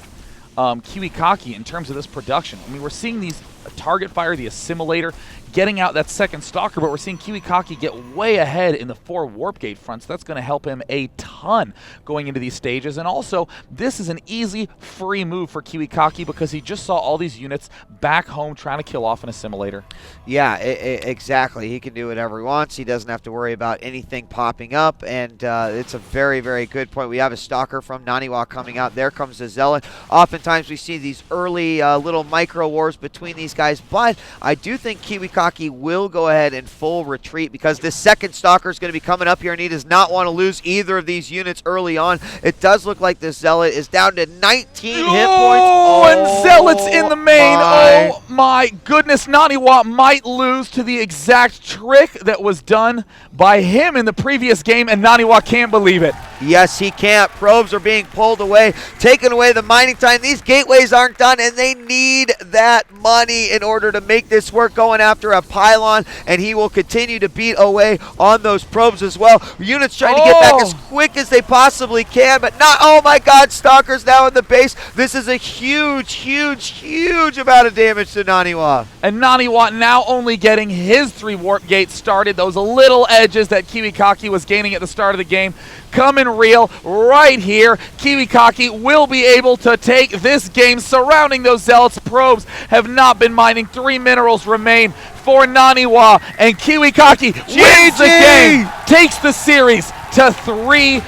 KiWiKaKi in terms of this production. I mean, we're seeing these target fire, the assimilator, getting out that second Stalker, but we're seeing KiWiKaKi get way ahead in the 4 Warp Gate fronts. That's going to help him a ton going into these stages. And also, this is an easy, free move for KiWiKaKi because he just saw all these units back home trying to kill off an assimilator. Yeah, exactly. He can do whatever he wants. He doesn't have to worry about anything popping up, and it's a very, very good point. We have a Stalker from NaNiwa coming out. There comes the Zealot. Oftentimes we see these early little micro wars between these guys, but I do think KiWiKaKi will go ahead and full retreat because this second Stalker is going to be coming up here, and he does not want to lose either of these units early on. It does look like this Zealot is down to 19 hit points. Oh, and Zealot's in the main. Oh my goodness, NaNiwa might lose to the exact trick that was done by him in the previous game, and NaNiwa can't believe it. Yes, he can't. Probes are being pulled away, taking away the mining time. These gateways aren't done, and they need that money in order to make this work. Going after a pylon, and he will continue to beat away on those probes as well. Units trying to get back as quick as they possibly can, but not. Oh my God, Stalker's now in the base. This is a huge, huge, huge amount of damage to NaNiwa. And NaNiwa now only getting his 3 Warp Gates started. Those little edges that KiWiKaKi was gaining at the start of the game coming real right here. KiWiKaKi will be able to take this game surrounding those Zealots. Probes have not been mining. 3 minerals remain for NaNiwa, and KiWiKaKi wins the game, takes the series to 3-2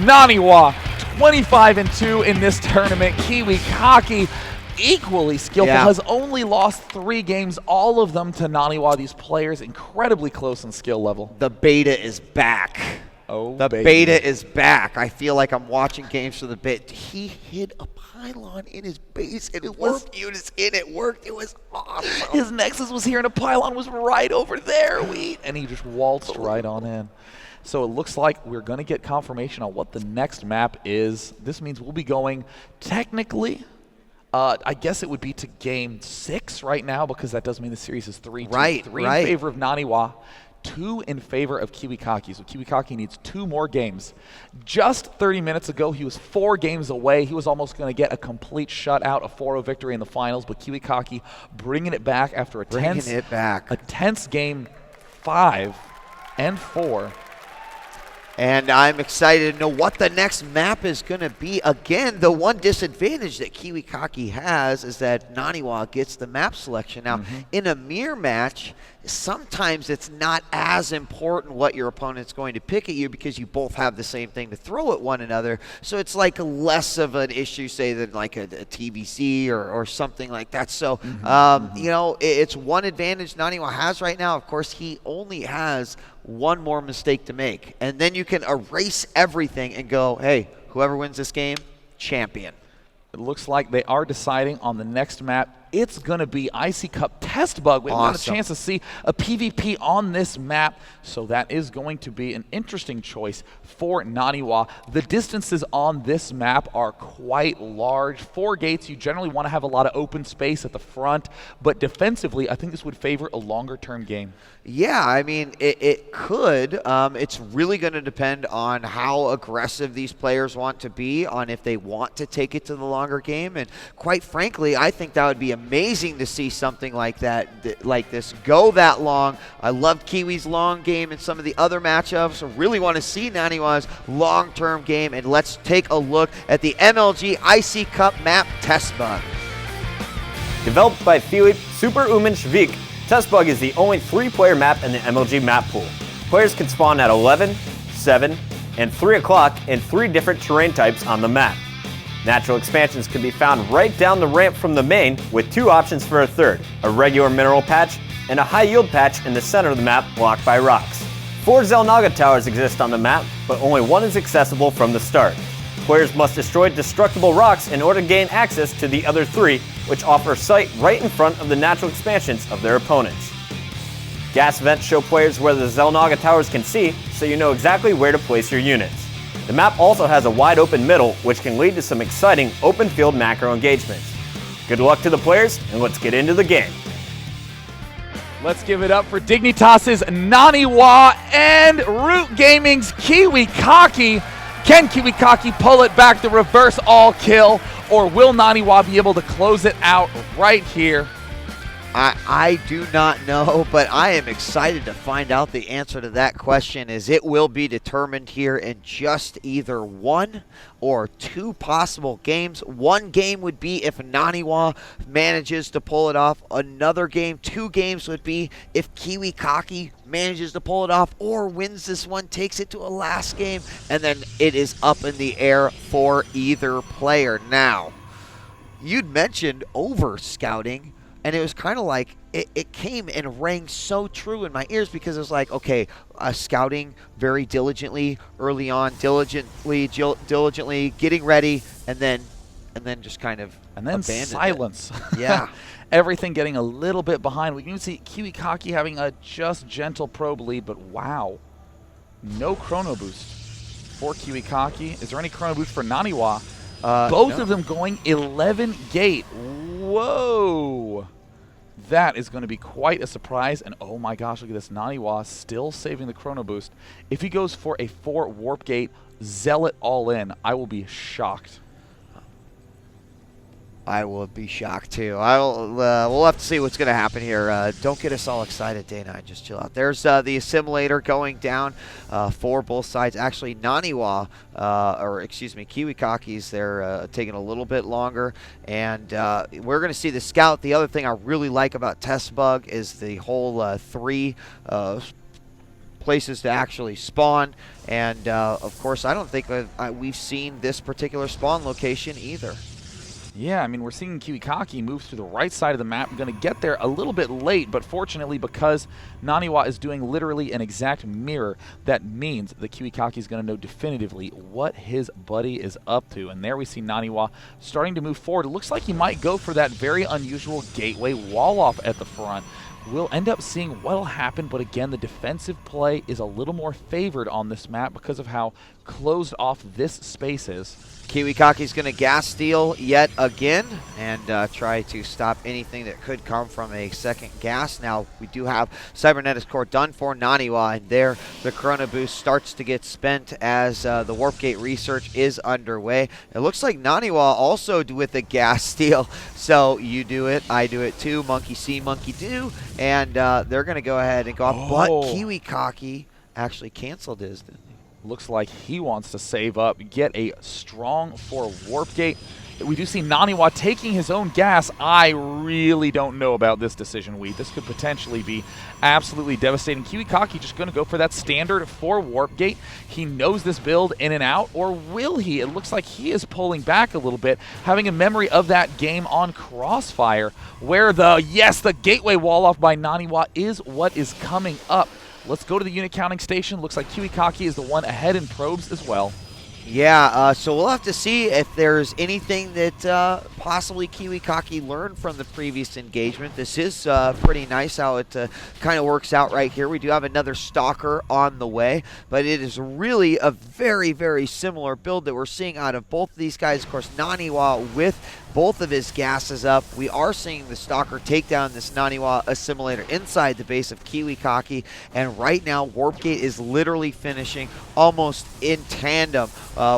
NaNiwa. 25-2 in this tournament. KiWiKaKi equally skillful, has only lost 3 games, all of them to NaNiwa. These players incredibly close in skill level. The beta is back. Oh, the beta is back. I feel like I'm watching games for the beta. He hit a pylon in his base, and it worked. Units in it worked. It was awesome. His Nexus was here, and a pylon was right over there. And he just waltzed right on in. So it looks like we're going to get confirmation on what the next map is. This means we'll be going technically, I guess it would be to game 6 right now, because that does mean the series is 3-2. 3 in favor of NaNiwa, 2 in favor of KiWiKaKi. So KiWiKaKi needs 2 more games. Just 30 minutes ago, he was 4 games away. He was almost going to get a complete shutout, a 4-0 victory in the finals, but KiWiKaKi bringing it back after a tense game 5 and 4. And I'm excited to know what the next map is going to be. Again, the one disadvantage that KiWiKaKi has is that NaNiwa gets the map selection. Now, in a mirror match, sometimes it's not as important what your opponent's going to pick at you because you both have the same thing to throw at one another. So it's like less of an issue, say, than like a TBC or something like that. So, you know, it's one advantage NaNiwa has right now. Of course, he only has one more mistake to make, and then you can erase everything and go, hey, whoever wins this game, champion. It looks like they are deciding on the next map it's going to be Icy Cup Test Bug. We've got a chance to see a PvP on this map, so that is going to be an interesting choice for NaNiwa. The distances on this map are quite large. 4 gates, you generally want to have a lot of open space at the front, but defensively, I think this would favor a longer-term game. Yeah, I mean, it could. It's really going to depend on how aggressive these players want to be, on if they want to take it to the longer game. And quite frankly, I think that would be amazing to see something like that, like this, go that long. I loved Kiwi's long game in some of the other matchups. I really want to see NaNiwa's long-term game. And let's take a look at the MLG Icy Cup map Test Bug. Developed by Filip Superumenschwik, Test Bug is the only 3-player map in the MLG map pool. Players can spawn at 11, 7, and 3 o'clock in 3 different terrain types on the map. Natural expansions can be found right down the ramp from the main, with 2 options for a third, a regular mineral patch and a high yield patch in the center of the map blocked by rocks. 4 Xel'Naga towers exist on the map, but only 1 is accessible from the start. Players must destroy destructible rocks in order to gain access to the other 3, which offer sight right in front of the natural expansions of their opponents. Gas vents show players where the Xel'Naga towers can see, so you know exactly where to place your units. The map also has a wide open middle, which can lead to some exciting open field macro engagements. Good luck to the players, and let's get into the game. Let's give it up for Dignitas' NaNiwa and Root Gaming's KiWiKaKi. Can KiWiKaKi pull it back, the reverse all kill, or will NaNiwa be able to close it out right here? I do not know, but I am excited to find out the answer to that question, as it will be determined here in just either 1 or 2 possible games. 1 game would be if NaNiwa manages to pull it off. Another game, 2 games would be if KiWiKaKi manages to pull it off or wins this one, takes it to a last game, and then it is up in the air for either player. Now, you'd mentioned over scouting, and it was kind of like, it came and rang so true in my ears, because it was like, okay, scouting very diligently early on, diligently getting ready, and then just kind of abandoned silence. Yeah. Everything getting a little bit behind. We can even see KiWiKaKi having a just gentle probe lead, but wow, no chrono boost for KiWiKaKi. Is there any chrono boost for NaNiwa? Both of them going 11 gate. Whoa. That is going to be quite a surprise. And oh my gosh, look at this. NaNiwa still saving the chrono boost. If he goes for a 4 warp gate zealot all in, I will be shocked. I will be shocked too. We'll have to see what's going to happen here. Don't get us all excited, Dana. Just chill out. There's the assimilator going down for both sides. Actually, NaNiwa, or excuse me, KiWiKaKi's they're taking a little bit longer, and we're going to see the scout. The other thing I really like about Test Bug is the whole 3 places to actually spawn, and of course, I don't think we've seen this particular spawn location either. Yeah, I mean, we're seeing KiWiKaKi move to the right side of the map. Going to get there a little bit late, but fortunately, because NaNiwa is doing literally an exact mirror, that means that KiWiKaKi is going to know definitively what his buddy is up to. And there we see NaNiwa starting to move forward. It looks like he might go for that very unusual gateway wall-off at the front. We'll end up seeing what'll happen, but again, the defensive play is a little more favored on this map because of how closed off this space is. KiWiKaKi's going to gas steal yet again and try to stop anything that could come from a second gas. Now, we do have Cybernetics Core done for NaNiwa, and there the Chrono Boost starts to get spent as the Warp Gate research is underway. It looks like NaNiwa also with the gas steal. So you do it, I do it too, monkey see, monkey do, and they're going to go ahead and go off. But KiWiKaKi actually canceled his. Looks like he wants to save up, get a strong 4 warp gate. We do see NaNiwa taking his own gas. I really don't know about this decision, This could potentially be absolutely devastating. KiWiKaKi just going to go for that standard 4 warp gate. He knows this build in and out, or will he? It looks like he is pulling back a little bit, having a memory of that game on Crossfire, where the gateway wall off by NaNiwa is what is coming up. Let's go to the unit counting station. Looks like KiWiKaKi is the one ahead in probes as well. Yeah, so we'll have to see if there's anything that possibly KiWiKaKi learned from the previous engagement. This is pretty nice how it kind of works out right here. We do have another Stalker on the way, but it is really a very, very similar build that we're seeing out of both of these guys. Of course, NaNiwa with both of his gases up. We are seeing the Stalker take down this NaNiwa assimilator inside the base of KiWiKaKi, and right now Warpgate is literally finishing almost in tandem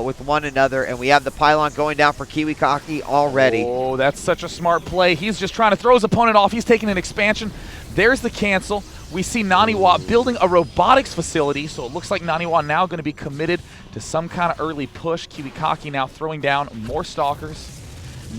with one another, and we have the pylon going down for KiWiKaKi already. Oh, that's such a smart play. He's just trying to throw his opponent off. He's taking an expansion. There's the cancel. We see NaNiwa building a robotics facility, so it looks like NaNiwa now going to be committed to some kind of early push. KiWiKaKi now throwing down more Stalkers.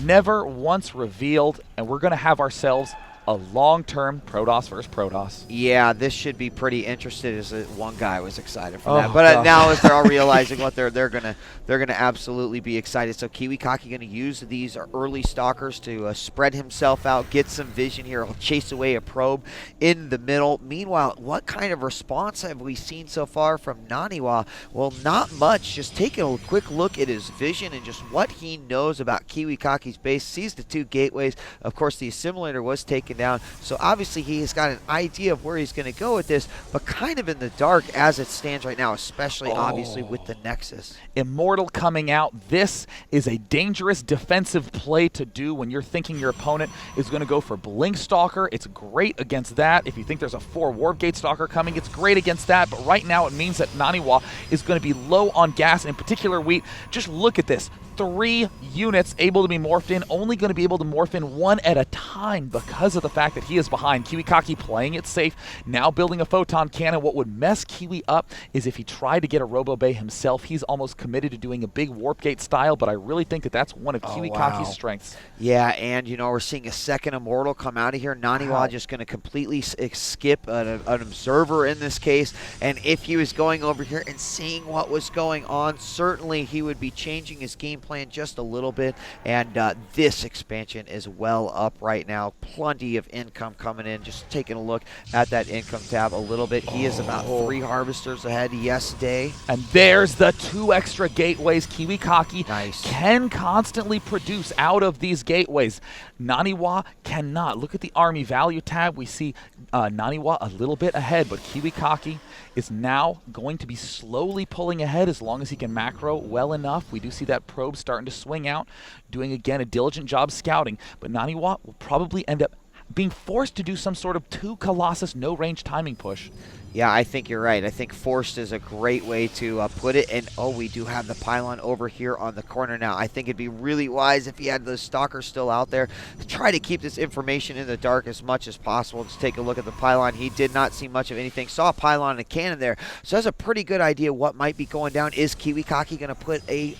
Never once revealed, and we're going to have ourselves a long-term Protoss versus Protoss. Yeah, this should be pretty interesting. As one guy was excited for that, but now as they're all realizing what they're gonna absolutely be excited. So KiWiKaKi gonna use these early Stalkers to spread himself out, get some vision here. He'll chase away a probe in the middle. Meanwhile, what kind of response have we seen so far from NaNiwa? Well, not much. Just taking a quick look at his vision and just what he knows about KiWiKaKi's base. Sees the two gateways. Of course, the assimilator was taken down, so obviously he has got an idea of where he's going to go with this, but kind of in the dark as it stands right now, especially obviously with the Nexus. Immortal coming out. This is a dangerous defensive play to do when you're thinking your opponent is going to go for Blink Stalker. It's great against that. If you think there's a 4 Warp Gate Stalker coming, it's great against that, but right now it means that NaNiwa is going to be low on gas, in particular wheat. Just look at this. 3 units able to be morphed in, only going to be able to morph in 1 at a time because of the fact that he is behind. KiWiKaKi playing it safe, now building a photon cannon. What would mess Kiwi up is if he tried to get a Robo Bay himself. He's almost committed to doing a big Warp Gate style, but I really think that that's one of KiWiKaKi's strengths. Yeah, and you know, we're seeing a second Immortal come out of here. NaNiwa just going to completely skip an observer in this case, and if he was going over here and seeing what was going on, certainly he would be changing his game plan just a little bit, and this expansion is well up right now. Plenty of income coming in. Just taking a look at that income tab a little bit. He is about 3 harvesters ahead. Yes, Day. And there's the 2 extra gateways. KiWiKaKi can constantly produce out of these gateways. NaNiwa cannot. Look at the army value tab. We see NaNiwa a little bit ahead, but KiWiKaKi is now going to be slowly pulling ahead as long as he can macro well enough. We do see that probe starting to swing out, doing again a diligent job scouting, but NaNiwa will probably end up being forced to do some sort of 2 Colossus no-range timing push. Yeah, I think you're right. I think forced is a great way to put it. And, oh, we do have the pylon over here on the corner now. I think it'd be really wise if he had those Stalkers still out there to try to keep this information in the dark as much as possible. Just take a look at the pylon. He did not see much of anything. Saw a pylon and a cannon there. So that's a pretty good idea what might be going down. Is KiWiKaKi going to put a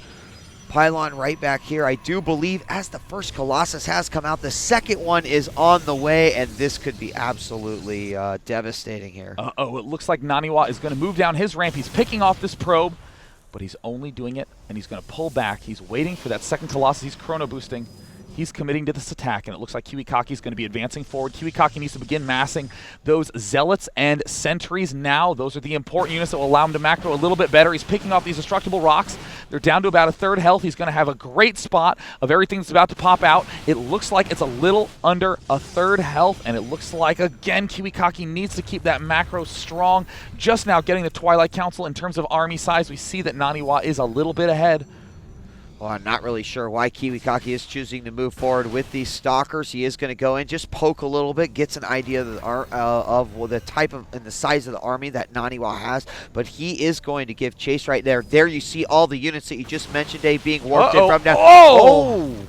pylon right back here? I do believe as the first Colossus has come out, the second one is on the way, and this could be absolutely devastating here. It looks like NaNiwa is going to move down his ramp. He's picking off this probe, but he's only doing it, and he's going to pull back. He's waiting for that second Colossus. He's chrono boosting. He's committing to this attack, and it looks like KiWiKaKi is going to be advancing forward. KiWiKaKi needs to begin massing those Zealots and Sentries now. Those are the important units that will allow him to macro a little bit better. He's picking off these destructible rocks. They're down to about a 1/3 health. He's going to have a great spot of everything that's about to pop out. It looks like it's a little under a 1/3 health, and it looks like, again, KiWiKaKi needs to keep that macro strong. Just now getting the Twilight Council in terms of army size. We see that NaNiwa is a little bit ahead. Well, I'm not really sure why KiWiKaKi is choosing to move forward with these Stalkers. He is going to go in, just poke a little bit, gets an idea of the type of and the size of the army that NaNiwa has, but he is going to give chase right there. There you see all the units that you just mentioned, Dave, being warped in from down.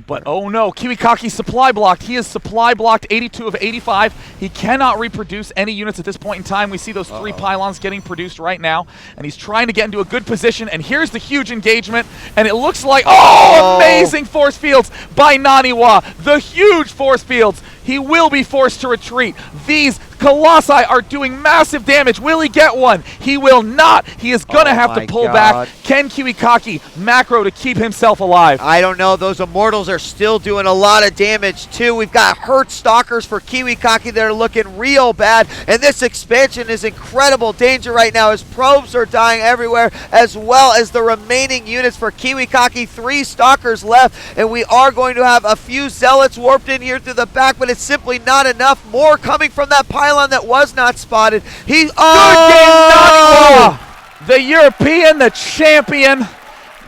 But oh no, KiWiKaKi supply blocked. He is supply blocked, 82 of 85. He cannot reproduce any units at this point in time. We see those 3 pylons getting produced right now, and he's trying to get into a good position, and here's the huge engagement, and it looks like, amazing force fields by NaNiwa. The huge force fields. He will be forced to retreat. These Colossi are doing massive damage. Will he get one? He will not. He is going to have to pull back. Can KiWiKaKi macro to keep himself alive? I don't know. Those Immortals are still doing a lot of damage, too. We've got hurt Stalkers for KiWiKaKi that are looking real bad, and this expansion is incredible danger right now as probes are dying everywhere, as well as the remaining units for KiWiKaKi. 3 Stalkers left, and we are going to have a few Zealots warped in here through the back, but it's simply not enough. More coming from that pylon that was not spotted. Good game, NaNiwa! The European, the champion,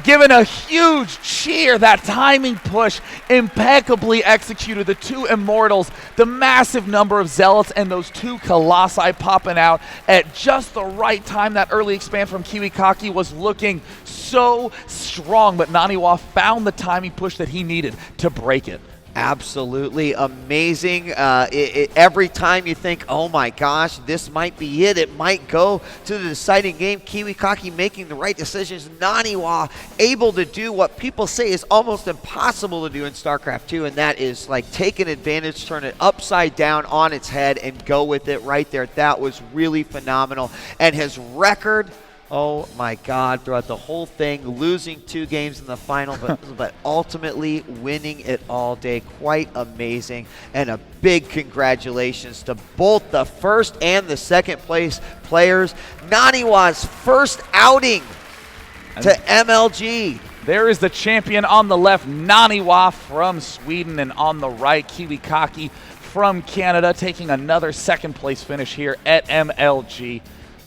given a huge cheer. That timing push impeccably executed. The 2 Immortals, the massive number of Zealots, and those 2 Colossi popping out at just the right time. That early expand from KiWiKaKi was looking so strong, but NaNiwa found the timing push that he needed to break it. Absolutely amazing. Every time you think, oh my gosh, this might be it. It might go to the deciding game. KiWiKaKi making the right decisions. NaNiwa able to do what people say is almost impossible to do in StarCraft 2, and that is like take an advantage, turn it upside down on its head, and go with it right there. That was really phenomenal. And his record, oh my God, throughout the whole thing, losing 2 games in the final, but ultimately winning it all day. Quite amazing. And a big congratulations to both the first and the second place players. NaNiwa's first outing to MLG. There is the champion on the left, NaNiwa from Sweden, and on the right, KiWiKaKi from Canada, taking another second place finish here at MLG.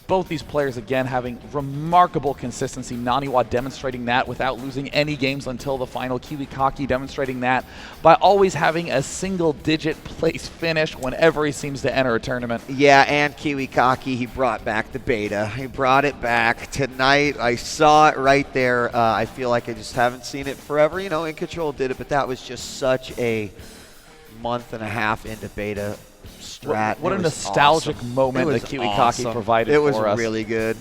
Both these players, again, having remarkable consistency. NaNiwa demonstrating that without losing any games until the final. KiWiKaKi demonstrating that by always having a single-digit place finish whenever he seems to enter a tournament. Yeah, and KiWiKaKi, he brought back the beta. He brought it back tonight. I saw it right there. I feel like I just haven't seen it forever. You know, In Control did it, but that was just such a month and a half into beta. What a nostalgic moment that KiWiKaKi provided for us. It was really good.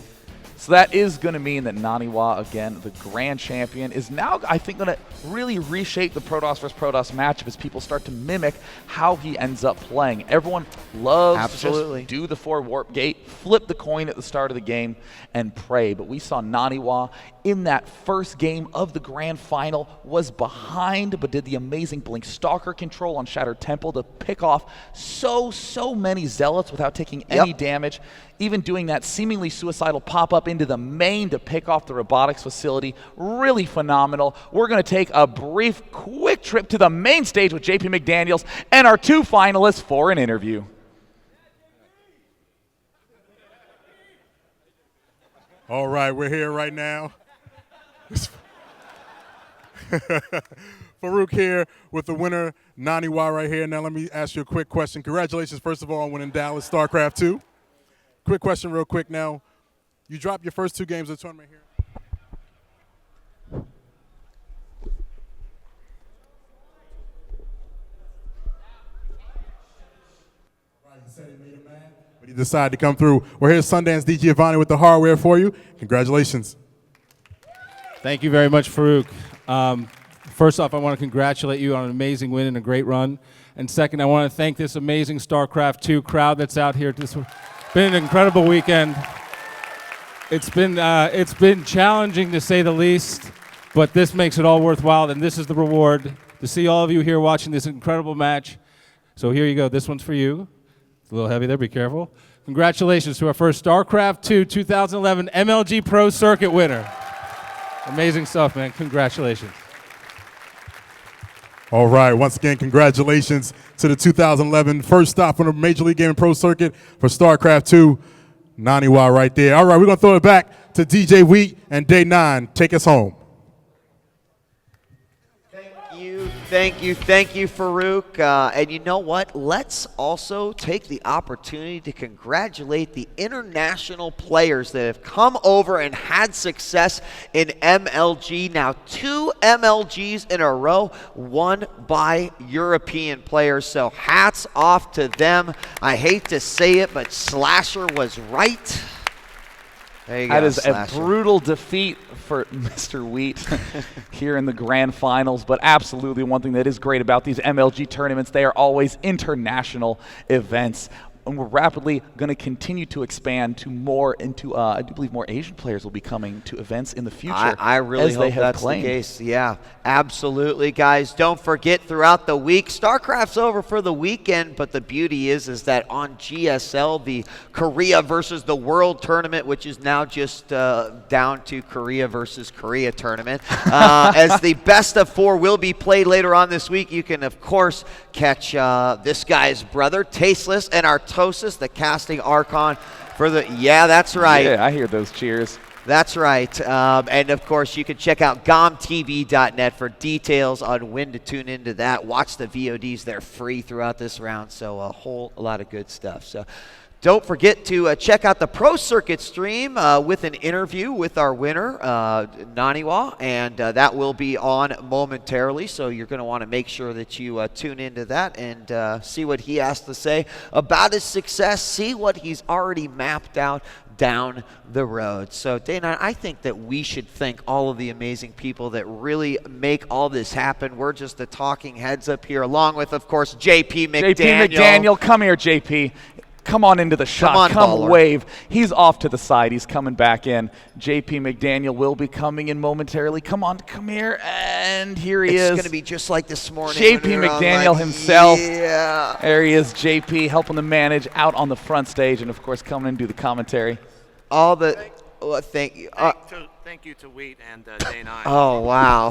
So that is going to mean that NaNiwa, again, the grand champion, is now, I think, going to really reshape the Protoss versus Protoss matchup as people start to mimic how he ends up playing. Everyone loves to just do the 4 warp gate, flip the coin at the start of the game, and pray. But we saw NaNiwa in that first game of the grand final was behind, but did the amazing Blink Stalker control on Shattered Temple to pick off so many Zealots without taking any damage. Even doing that seemingly suicidal pop-up into the main to pick off the robotics facility. Really phenomenal. We're going to take a brief, quick trip to the main stage with JP McDaniels and our 2 finalists for an interview. All right, we're here right now. Farouk here with the winner, NaNiwa, right here. Now let me ask you a quick question. Congratulations, first of all, on winning Dallas StarCraft 2. Quick question real quick now. You dropped your first 2 games of the tournament here. Right, you said he made a man, but he decided to come through. We're here at Sundance D. Giovanni with the hardware for you. Congratulations. Thank you very much, Farouk. First off, I want to congratulate you on an amazing win and a great run. And second, I want to thank this amazing StarCraft 2 crowd that's out here. It's been an incredible weekend. It's been challenging to say the least, but this makes it all worthwhile, and this is the reward to see all of you here watching this incredible match. So here you go. This one's for you. It's a little heavy there. Be careful. Congratulations to our first StarCraft 2 2011 MLG Pro Circuit winner. Amazing stuff, man. Congratulations. All right, once again, congratulations to the 2011 first stop on the Major League Gaming Pro Circuit for StarCraft 2. NaNiwa right there. All right, we're going to throw it back to DJ Wheat and Day 9. Take us home. Thank you, Farouk. And you know what? Let's also take the opportunity to congratulate the international players that have come over and had success in MLG. Now, 2 MLGs in a row, won by European players. So hats off to them. I hate to say it, but Slasher was right. There you go, that is Slasher. A brutal defeat for Mr. Wheat here in the grand finals, but absolutely one thing that is great about these MLG tournaments, they are always international events. and we're rapidly going to continue to expand to more into, I do believe more Asian players will be coming to events in the future. I really as they hope have that's claimed. the case. Yeah, absolutely, guys. Don't forget throughout the week, StarCraft's over for the weekend, but the beauty is that on GSL, the Korea versus the World tournament, which is now just down to Korea versus Korea tournament, as the best of 4 will be played later on this week. You can, of course, catch this guy's brother, Tasteless, and Artosis, the casting Archon for the, yeah, that's right. Yeah, I hear those cheers. That's right. And, of course, you can check out gomtv.net for details on when to tune into that. Watch the VODs. They're free throughout this round, so a whole lot of good stuff. So don't forget to check out the Pro Circuit stream with an interview with our winner, NaNiwa, and that will be on momentarily, so you're going to want to make sure that you tune into that and see what he has to say about his success, see what he's already mapped out down the road. So, Dana, I think that we should thank all of the amazing people that really make all this happen. We're just the talking heads up here, along with, of course, JP McDaniel. JP McDaniel, come here, JP. Come on into the shot. Come wave. He's off to the side. He's coming back in. JP McDaniel will be coming in momentarily. Come on, come here. And here he is. It's going to be just like this morning. JP McDaniel himself. Yeah. There he is, JP, helping to manage out on the front stage and, of course, coming in and do the commentary. All the thank you. Thank you to Wheat and Day 9. Oh, wow.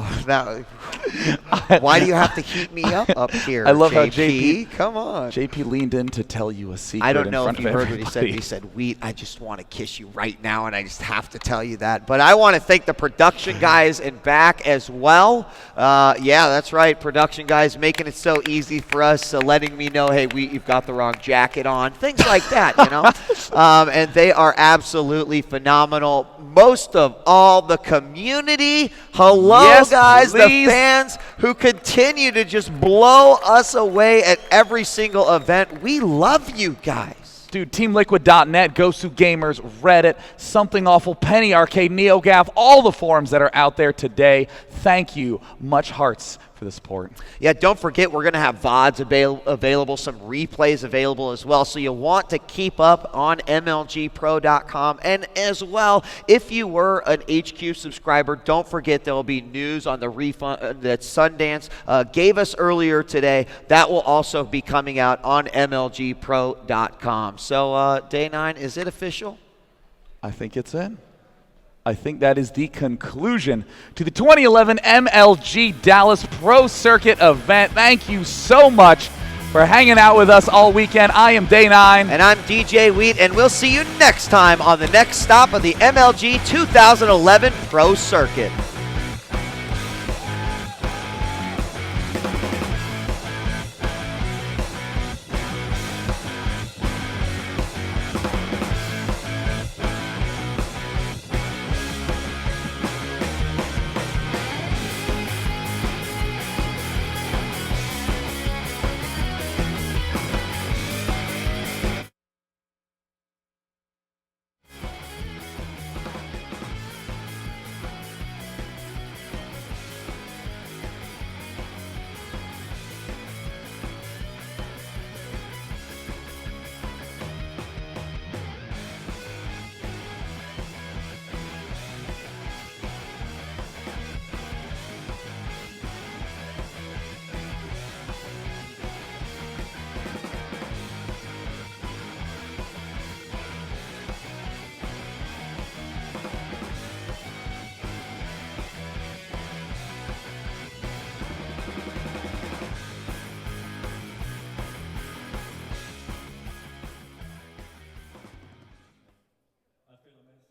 Why do you have to heat me up here, I love JP? how JP, come on. JP leaned in to tell you a secret. I don't know in front if you of heard what he said. everybody. He said, Wheat, I just want to kiss you right now, and I just have to tell you that. But I want to thank the production guys in back as well. Yeah, that's right. Production guys making it so easy for us, letting me know, hey, Wheat, you've got the wrong jacket on. Things like that, you know. And they are absolutely phenomenal. Most of all, the community. Hello, Yes, guys, please. the fans who continue to just blow us away at every single event. We love you guys. Dude, TeamLiquid.net, Gosu Gamers, Reddit, Something Awful, Penny Arcade, NeoGaf, all the forums that are out there today. Thank you. Much hearts for the support. Yeah, don't forget we're going to have VODs available, some replays available as well. So you'll want to keep up on MLGpro.com. And as well, if you were an HQ subscriber, don't forget there will be news on the refund that Sundance gave us earlier today. That will also be coming out on MLGpro.com. So, Day 9, is it official? I think it's in. I think that is the conclusion to the 2011 MLG Dallas Pro Circuit event. Thank you so much for hanging out with us all weekend. I am Day 9. And I'm DJ Wheat, and we'll see you next time on the next stop of the MLG 2011 Pro Circuit.